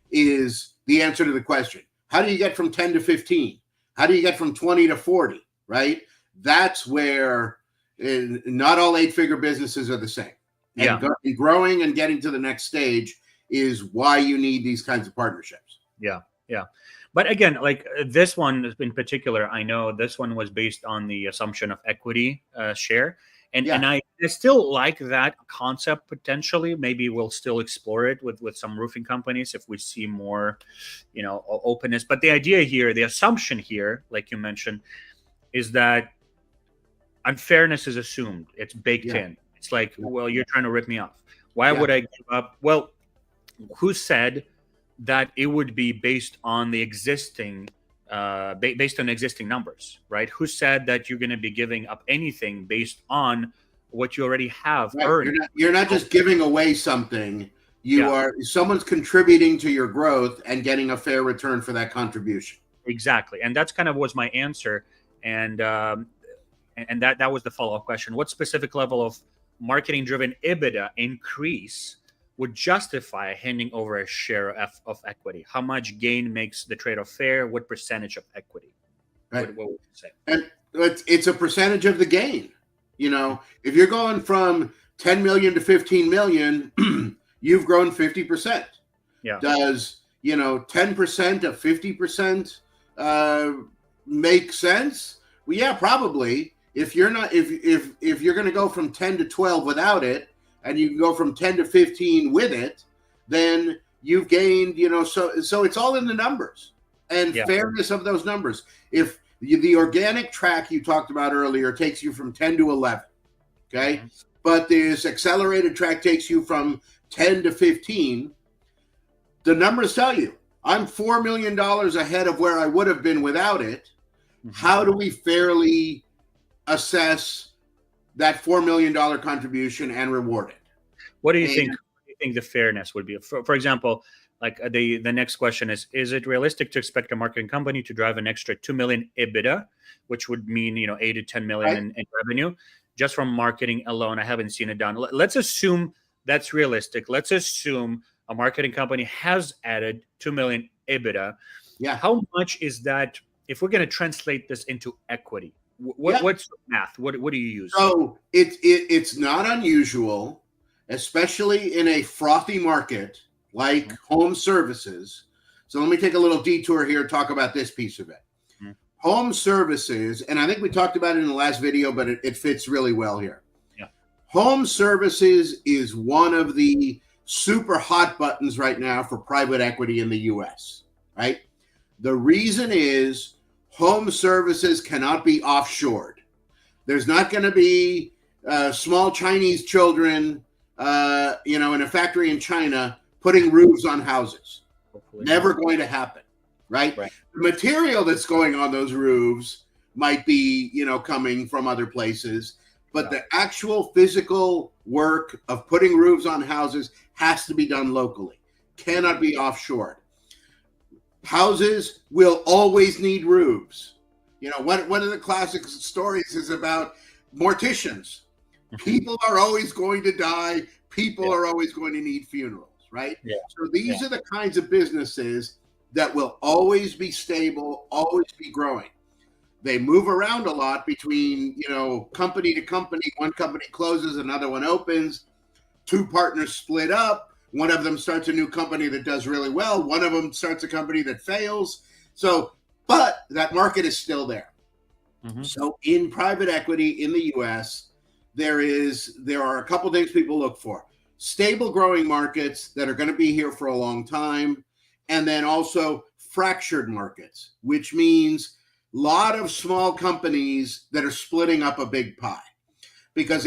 is the answer to the question. How do you get from 10 to 15? How do you get from 20 to 40, right? That's where not all 8-figure businesses are the same. And growing and getting to the next stage is why you need these kinds of partnerships. Yeah. But again, like this one in particular, I know this one was based on the assumption of equity share. And I still like that concept potentially. Maybe we'll still explore it with some roofing companies if we see more, openness. But the idea here, the assumption here, like you mentioned, is that unfairness is assumed. It's baked Yeah. in. It's like, well, you're trying to rip me off. Why Yeah. would I give up? Well, who said that it would be based on the existing, based on existing numbers, right? Who said that you're going to be giving up anything based on what you already have Right. earned? You're not just giving away something. Yeah. Someone's contributing to your growth and getting a fair return for that contribution. Exactly, and that's kind of was my answer, and that was the follow-up question. What specific level of marketing-driven EBITDA increase would justify handing over a share of equity? How much gain makes the trade-off fair? What percentage of equity? Right. What would you say? And it's a percentage of the gain. If you're going from 10 million to 15 million, you've grown 50%. Yeah. Does 10% of 50% make sense? Well, yeah, probably. If you're going to go from 10 to 12 without it, and you can go from 10 to 15 with it, then you've gained, so it's all in the numbers and fairness of those numbers. If the organic track you talked about earlier takes you from 10 to 11, okay? Mm-hmm. But this accelerated track takes you from 10 to 15, the numbers tell you, I'm $4 million ahead of where I would have been without it. Mm-hmm. How do we fairly assess that $4 million contribution and reward it? What do you think? What do you think the fairness would be? For example, like the next question is it realistic to expect a marketing company to drive an extra 2 million EBITDA, which would mean 8 to 10 million in revenue just from marketing alone? I haven't seen it done. Let's assume that's realistic. Let's assume a marketing company has added 2 million EBITDA. Yeah. How much is that if we're going to translate this into equity? What's the math? What do you use? So it's not unusual, especially in a frothy market like home services. So let me take a little detour here and talk about this piece of it. Mm-hmm. Home services, and I think we talked about it in the last video, but it fits really well here. Yeah. Home services is one of the super hot buttons right now for private equity in the US, right? The reason is home services cannot be offshored. There's not going to be small Chinese children, in a factory in China putting roofs on houses. Hopefully Never going to happen, right? The material that's going on those roofs might be, coming from other places, but the actual physical work of putting roofs on houses has to be done locally. Cannot be offshored. Houses will always need roofs. One of the classic stories is about morticians. People are always going to die. People are always going to need funerals, right? Yeah. So these are the kinds of businesses that will always be stable, always be growing. They move around a lot between, company to company. One company closes, another one opens. Two partners split up. One of them starts a new company that does really well. One of them starts a company that fails. So, but that market is still there. Mm-hmm. So in private equity in the US, there are a couple things people look for. Stable growing markets that are going to be here for a long time. And then also fractured markets, which means a lot of small companies that are splitting up a big pie. Because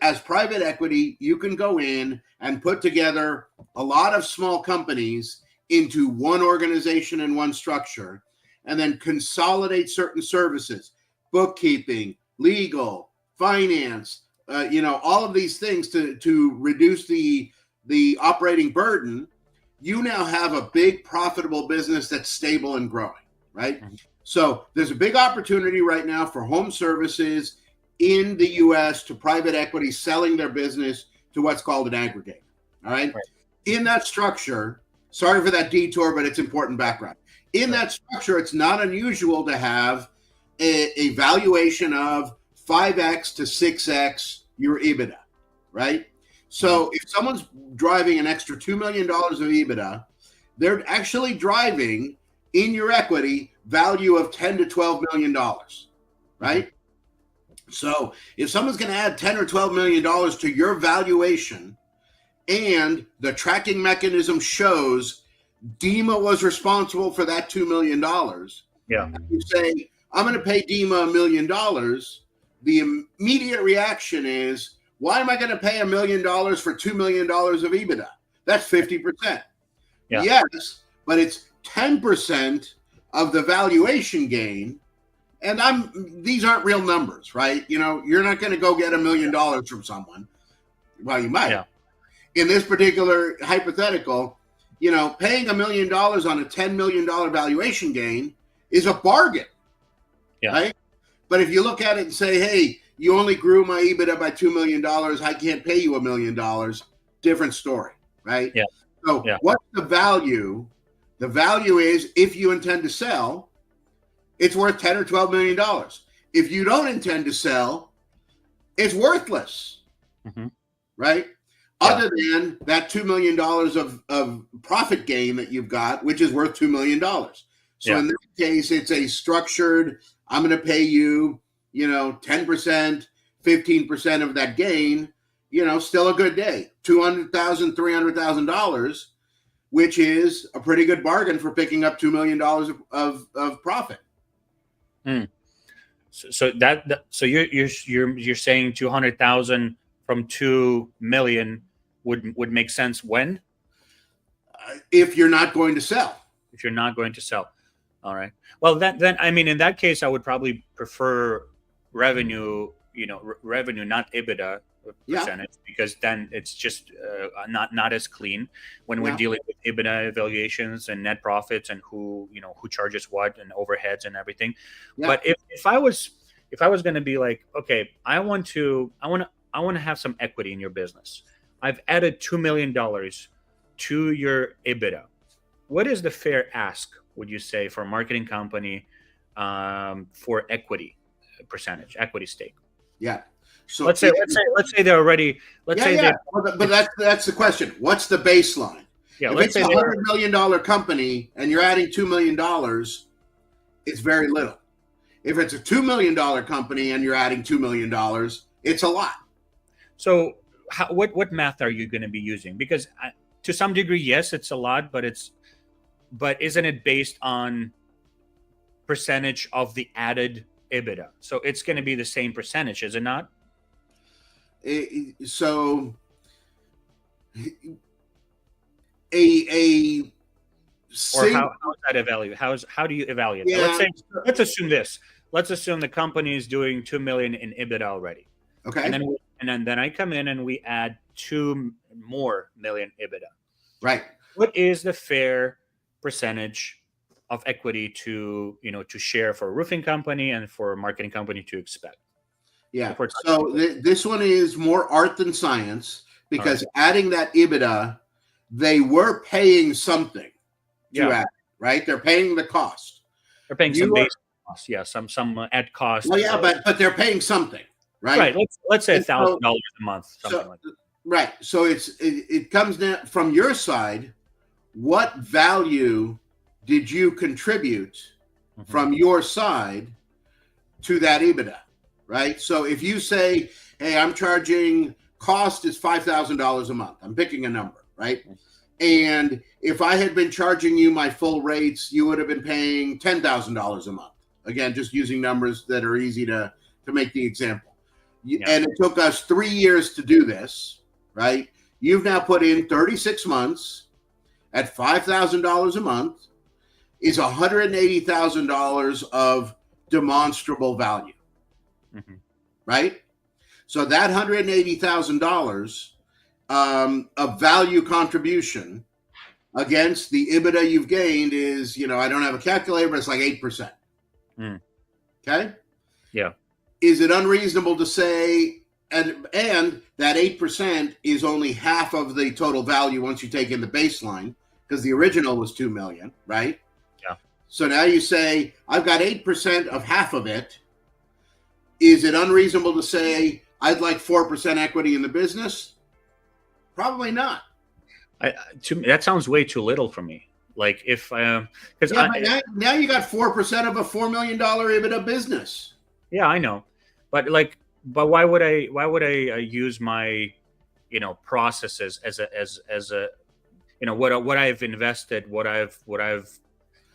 as private equity, you can go in and put together a lot of small companies into one organization and one structure, and then consolidate certain services, bookkeeping, legal, finance, all of these things to reduce the operating burden. You now have a big profitable business that's stable and growing, right? Mm-hmm. So there's a big opportunity right now for home services in the US to private equity selling their business to what's called an aggregator. All right. In that structure, sorry for that detour, but it's important background. In that structure, it's not unusual to have a valuation of 5x to 6x your EBITDA, right? So if someone's driving an extra $2 million of EBITDA, they're actually driving in your equity value of $10 to $12 million, right? So if someone's going to add $10 or $12 million to your valuation and the tracking mechanism shows Dima was responsible for that $2 million, you say, I'm going to pay Dima $1 million, the immediate reaction is, why am I going to pay $1 million for $2 million of EBITDA? That's 50%. Yeah. Yes, but it's 10% of the valuation gain. And these aren't real numbers, right? You know, you're not going to go get $1 million from someone. Well, you might. Yeah. In this particular hypothetical, you know, paying $1 million on a $10 million valuation gain is a bargain. Yeah. Right? But if you look at it and say, hey, you only grew my EBITDA by $2 million, I can't pay you $1 million, different story, right? Yeah. So what's the value? The value is, if you intend to sell, it's worth $10 or $12 million. If you don't intend to sell, it's worthless, right? Yeah. Other than that $2 million of profit gain that you've got, which is worth $2 million. So in this case, it's a structured, I'm going to pay you, you know, 10%, 15% of that gain, you know, still a good day, $200,000, $300,000, which is a pretty good bargain for picking up $2 million of profit. So you're saying 200,000 from 2 million would make sense when? If you're not going to sell. If you're not going to sell. All right. Well, then I mean, in that case, I would probably prefer revenue, you know, revenue, not EBITDA percentage, because then it's just not as clean when we're dealing with EBITDA evaluations and net profits and who charges what and overheads and everything. But if I was going to be like, okay, I want to have some equity in your business. I've added $2 million to your EBITDA. What is the fair ask, would you say, for a marketing company for equity percentage, equity stake? Yeah. So let's say they're already. But that's the question. What's the baseline? Yeah. If Let's it's say a $100 million company and you're adding $2 million, it's very little. If it's a $2 million company and you're adding $2 million, it's a lot. So what math are you going to be using? Because to some degree, yes, it's a lot, but isn't it based on percentage of the added EBITDA? So it's going to be the same percentage, is it not? So or how is that evaluated? How do you evaluate? Yeah. Let's assume this. Let's assume the company is doing 2 million in EBITDA already. Okay. And then I come in and we add 2 more million EBITDA. Right. What is the fair percentage of equity to share for a roofing company and for a marketing company to expect? Yeah. So this one is more art than science, because adding that EBITDA, they were paying something to add, right? They're paying the cost. They're paying some base cost. Yeah, some ad cost. Well, yeah, but they're paying something, right? Right. Let's say $1,000 a month, something like that. Right. So it comes down from your side. What value did you contribute from your side to that EBITDA? Right. So if you say, hey, I'm charging, cost is $5,000 a month. I'm picking a number, right? And if I had been charging you my full rates, you would have been paying $10,000 a month. Again, just using numbers that are easy to make the example. And it took us 3 years to do this, right? You've now put in 36 months at $5,000 a month is $180,000 of demonstrable value. Right? So that $180,000 of value contribution against the EBITDA you've gained is, I don't have a calculator, but it's like 8%. Okay? Yeah. Is it unreasonable to say, and that 8% is only half of the total value once you take in the baseline, because the original was 2 million, right? Yeah. So now you say, I've got 8% of half of it. Is it unreasonable to say I'd like 4% equity in the business? Probably not. To me, that sounds way too little for me. Like if because now you got 4% of a $4 million EBITDA business. Yeah, I know, but why would I use my processes as a what I've invested, what I've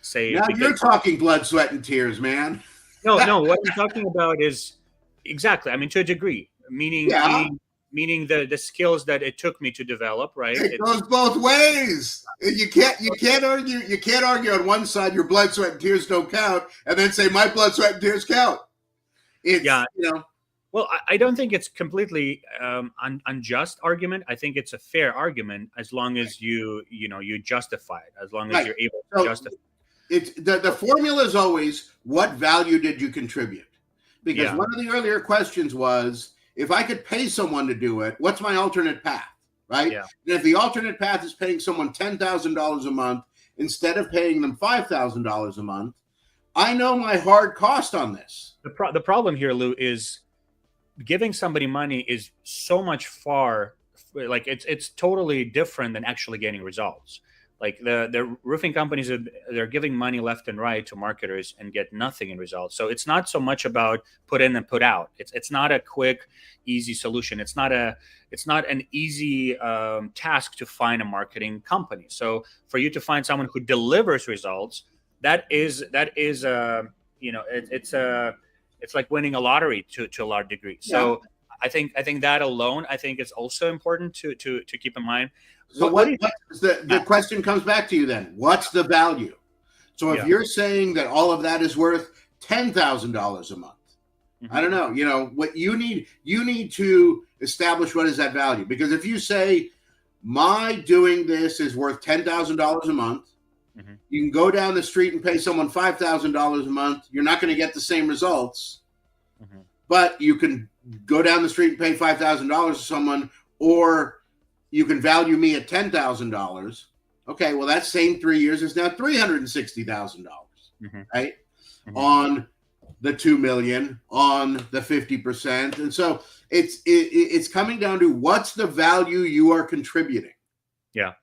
saved? Now you're talking blood, sweat, and tears, man. No. What I'm talking about is exactly. I mean, to a degree, meaning Yeah. meaning the skills that it took me to develop. Right. It goes both ways. You can't argue on one side your blood, sweat, and tears don't count, and then say my blood, sweat, and tears count. It's Yeah. you know Well, I don't think it's completely unjust argument. I think it's a fair argument as long as you justify it, as long as Right. you're able to So justify. it's the formula is always what value did you contribute? Because Yeah. one of the earlier questions was if I could pay someone to do it, what's my alternate path? Right? Yeah. And if the alternate path is paying someone $10,000 a month instead of paying them $5,000 a month, I know my hard cost on this. The problem here, Lou, is giving somebody money is so much far, like it's totally different than actually getting results. Like the roofing companies, they're giving money left and right to marketers and get nothing in results. So it's not so much about put in and put out. It's not a quick, easy solution. It's not an easy task to find a marketing company. So for you to find someone who delivers results, it's like winning a lottery to a large degree. So I think that alone, I think is also important to keep in mind. So the question comes back to you then. What's the value? So if you're saying that all of that is worth $10,000 a month, I don't know, what you need to establish what is that value. Because if you say my doing this is worth $10,000 a month, you can go down the street and pay someone $5,000 a month. You're not going to get the same results, but you can go down the street and pay $5,000 to someone, or you can value me at $10,000. Okay, well, that same 3 years is now $360,000, right? On the 2 million, on the 50%, and so it's coming down to what's the value you are contributing. Yeah,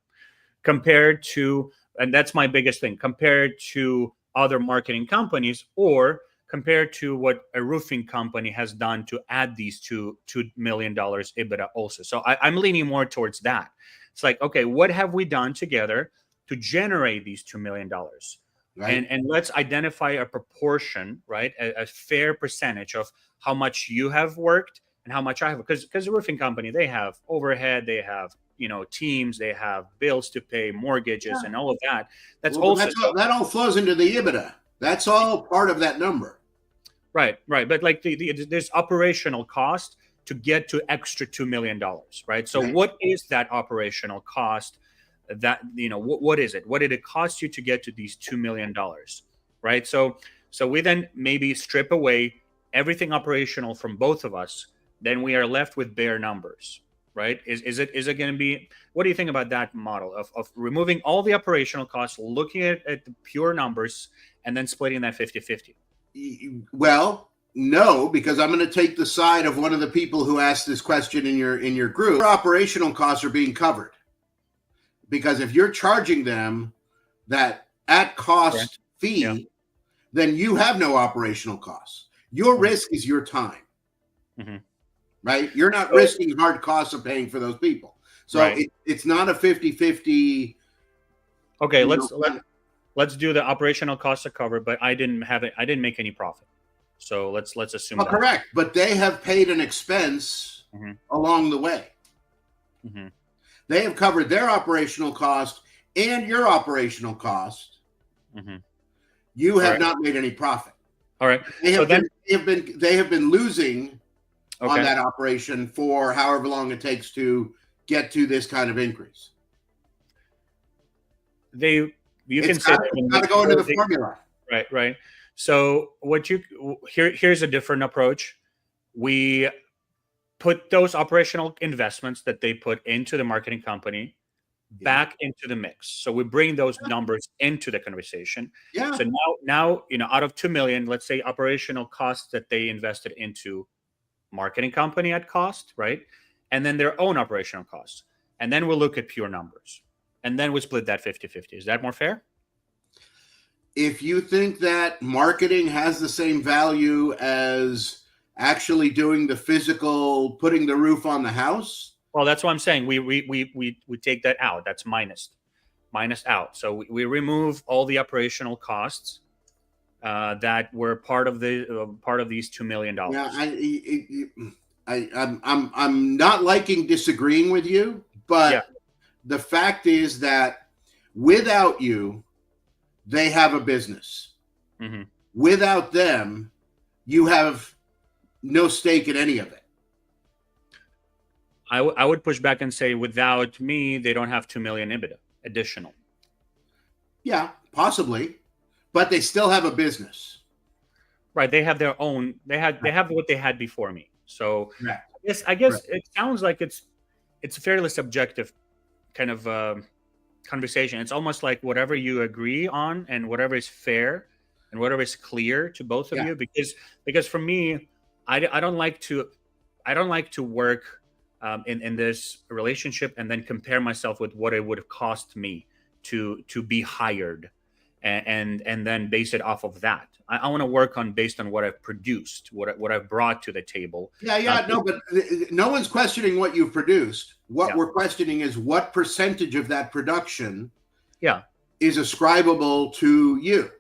compared to, and that's my biggest thing, compared to other marketing companies, or compared to what a roofing company has done to add these $2 million EBITDA also. So I'm leaning more towards that. It's like, okay, what have we done together to generate these $2 million? Right. And let's identify a proportion, right? A fair percentage of how much you have worked and how much I have. Because a roofing company, they have overhead, they have teams, they have bills to pay, mortgages, and all of that. That all flows into the EBITDA. That's all part of that number. Right. But like there's operational cost to get to extra $2 million, right? So what is that operational cost? That what is it? What did it cost you to get to these $2 million, right? So we then maybe strip away everything operational from both of us. Then we are left with bare numbers, right? Is it going to be? What do you think about that model of removing all the operational costs, looking at the pure numbers, and then splitting that 50-50? Well, no, because I'm going to take the side of one of the people who asked this question in your group. Your operational costs are being covered, because if you're charging them that at cost fee, then you have no operational costs. Your risk is your time, right? You're not risking hard costs of paying for those people. So it's not a 50-50. Okay, let's do the operational costs are covered, but I didn't make any profit. So let's assume that. Correct, but they have paid an expense along the way. They have covered their operational cost and your operational cost. You have not made any profit. All right. They have been losing on that operation for however long it takes to get to this kind of increase. It's got to go into the formula. Right. So here's a different approach. We put those operational investments that they put into the marketing company back into the mix. So we bring those numbers into the conversation. Yeah. So now out of 2 million, let's say operational costs that they invested into marketing company at cost, right? And then their own operational costs. And then we'll look at pure numbers. And then we split that 50-50. Is that more fair? If you think that marketing has the same value as actually doing the physical, putting the roof on the house. Well, that's what I'm saying. We take that out. That's minus out. So we remove all the operational costs that were part of these $2 million. Yeah, I'm not liking disagreeing with you, but the fact is that without you, they have a business. Mm-hmm. Without them, you have no stake in any of it. I would push back and say, without me, they don't have 2 million EBITDA additional. Yeah, possibly, but they still have a business. Right. They have their own. They have what they had before me. So I guess it sounds like it's a fairly subjective kind of conversation. It's almost like whatever you agree on and whatever is fair and whatever is clear to both of you. Because for me, I don't like to work in this relationship and then compare myself with what it would have cost me to be hired and then base it off of that. I want to work based on what I've produced, what I've brought to the table. No, but no one's questioning what you've produced. What we're questioning is what percentage of that production is ascribable to you.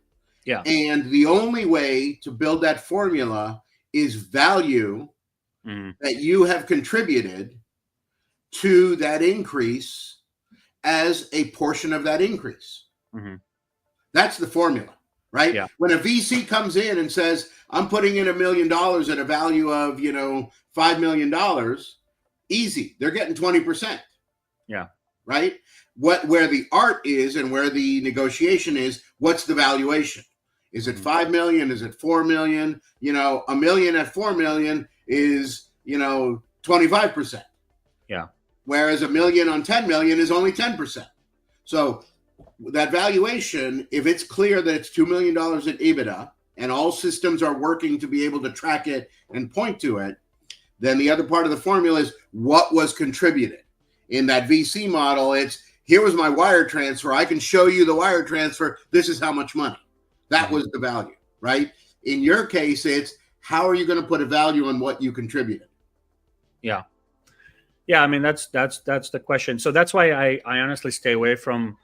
Yeah. And the only way to build that formula is value that you have contributed to that increase as a portion of that increase. Mm-hmm. That's the formula, right? Yeah. When a VC comes in and says, I'm putting in $1 million at a value of, $5 million, easy. They're getting 20%. Yeah. Right? Where the art is and where the negotiation is, what's the valuation? Is it 5 million? Is it 4 million? $1 million at 4 million is, 25%. Yeah. Whereas $1 million on 10 million is only 10%. So that valuation, if it's clear that it's $2 million at EBITDA and all systems are working to be able to track it and point to it, then the other part of the formula is what was contributed. In that VC model, it's here was my wire transfer. I can show you the wire transfer. This is how much money. That was the value, right? In your case, it's how are you going to put a value on what you contributed? Yeah. Yeah, I mean, that's the question. So that's why I honestly stay away from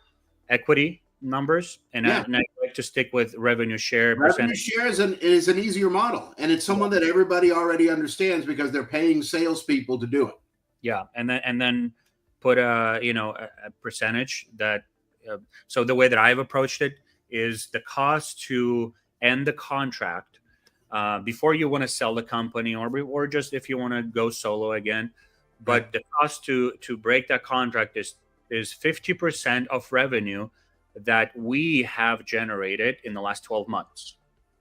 equity numbers, and I like to stick with revenue share. Revenue share is an easier model, and it's someone that everybody already understands because they're paying salespeople to do it. Yeah, and then put a percentage that. So the way that I've approached it is the cost to end the contract before you want to sell the company, or just if you want to go solo again. But the cost to break that contract is 50% of revenue that we have generated in the last 12 months.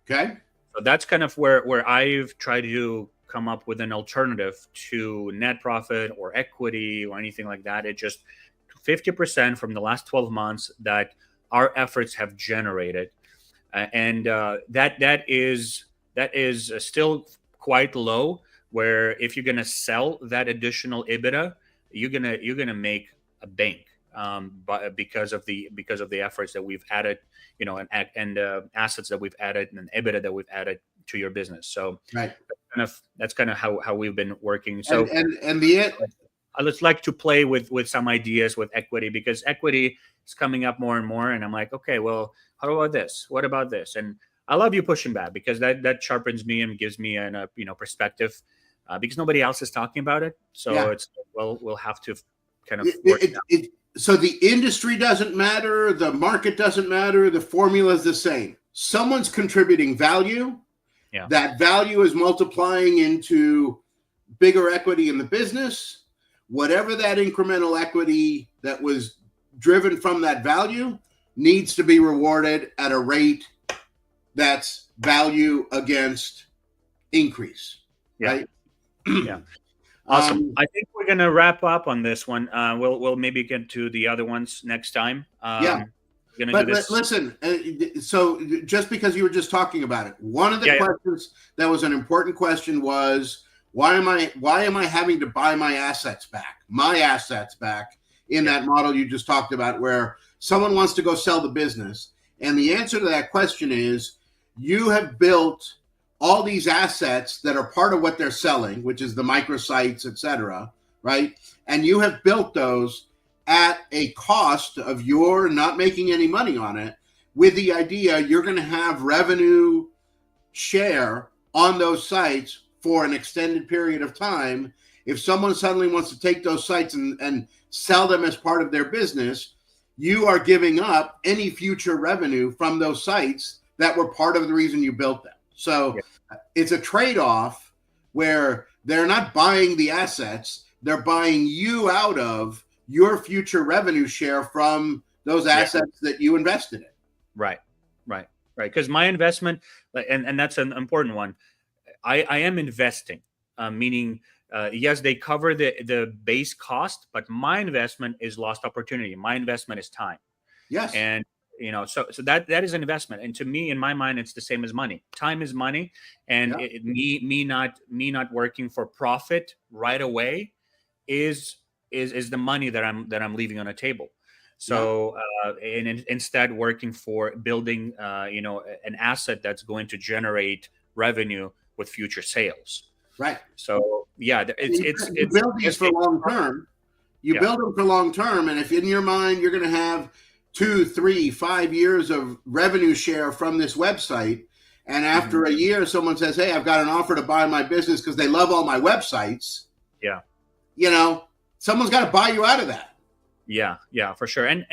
Okay. So that's kind of where I've tried to come up with an alternative to net profit or equity or anything like that. It's just 50% from the last 12 months that our efforts have generated. And that is still quite low, where if you're going to sell that additional EBITDA, you're gonna make a bank, but because of the efforts that we've added, and assets that we've added and EBITDA that we've added to your business. So that's kind of how we've been working. So I just like to play with some ideas with equity, because equity is coming up more and more, and I'm like, okay, well, how about this? What about this? And I love you pushing back, because that sharpens me and gives me an perspective, because nobody else is talking about it. So it's we'll have to kind of work it out. So the industry doesn't matter, the market doesn't matter, the formula is the same. Someone's contributing value. Yeah. That value is multiplying into bigger equity in the business. Whatever that incremental equity that was driven from that value needs to be rewarded at a rate that's value against increase. Right? Yeah. Awesome. I think we're gonna wrap up on this one. We'll maybe get to the other ones next time. But listen. So just because you were just talking about it, one of the questions that was an important question was, why am I having to buy my assets back in that model you just talked about, where someone wants to go sell the business? And the answer to that question is, you have built all these assets that are part of what they're selling, which is the microsites, et cetera, right? And you have built those at a cost of your not making any money on it, with the idea you're going to have revenue share on those sites for an extended period of time. If someone suddenly wants to take those sites and sell them as part of their business, you are giving up any future revenue from those sites that were part of the reason you built them. So it's a trade-off where they're not buying the assets, they're buying you out of your future revenue share from those assets that you invested in. Right. Because my investment, and that's an important one, I am investing, meaning, yes, they cover the base cost, but my investment is lost opportunity. My investment is time. Yes. And so that is an investment. And to me, in my mind, it's the same as money. Time is money, and me not working for profit right away is the money that I'm leaving on a table. So and instead working for building an asset that's going to generate revenue with future sales. Right. So you build these for long term. You build them for long term, and if in your mind you're going to have 2, 3, 5 years of revenue share from this website, and after a year someone says, "Hey, I've got an offer to buy my business because they love all my websites." Yeah. Someone's got to buy you out of that. Yeah, for sure. And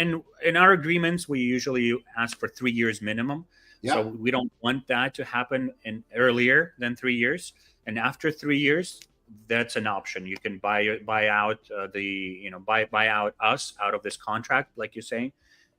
in our agreements, we usually ask for 3 years minimum. Yeah. So we don't want that to happen earlier than 3 years. And after 3 years, that's an option. You can buy out buy out us out of this contract, like you're saying.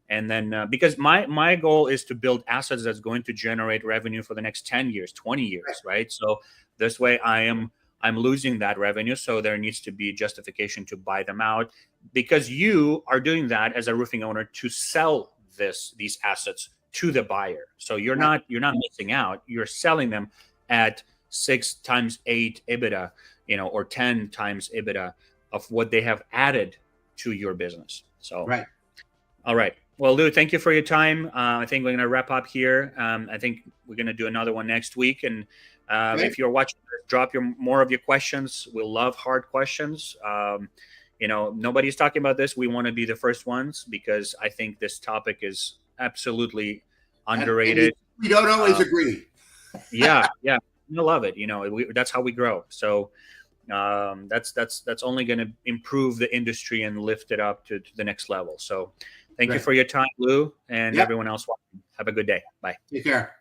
And then because my goal is to build assets that's going to generate revenue for the next 10 years, 20 years, right? So this way I'm losing that revenue. So there needs to be justification to buy them out, because you are doing that as a roofing owner to sell these assets to the buyer. So you're not missing out. You're selling them at 6 times 8 EBITDA, or 10 times EBITDA of what they have added to your business. So, all right. Well, Lou, thank you for your time. I think we're going to wrap up here. I think we're going to do another one next week. And if you're watching, drop more of your questions. We'll love hard questions. Nobody's talking about this. We want to be the first ones, because I think this topic is absolutely underrated. And we don't always agree. Yeah. I love it. That's how we grow. So that's only going to improve the industry and lift it up to the next level. So thank you for your time, Lou, and everyone else watching. Have a good day. Bye. Take care.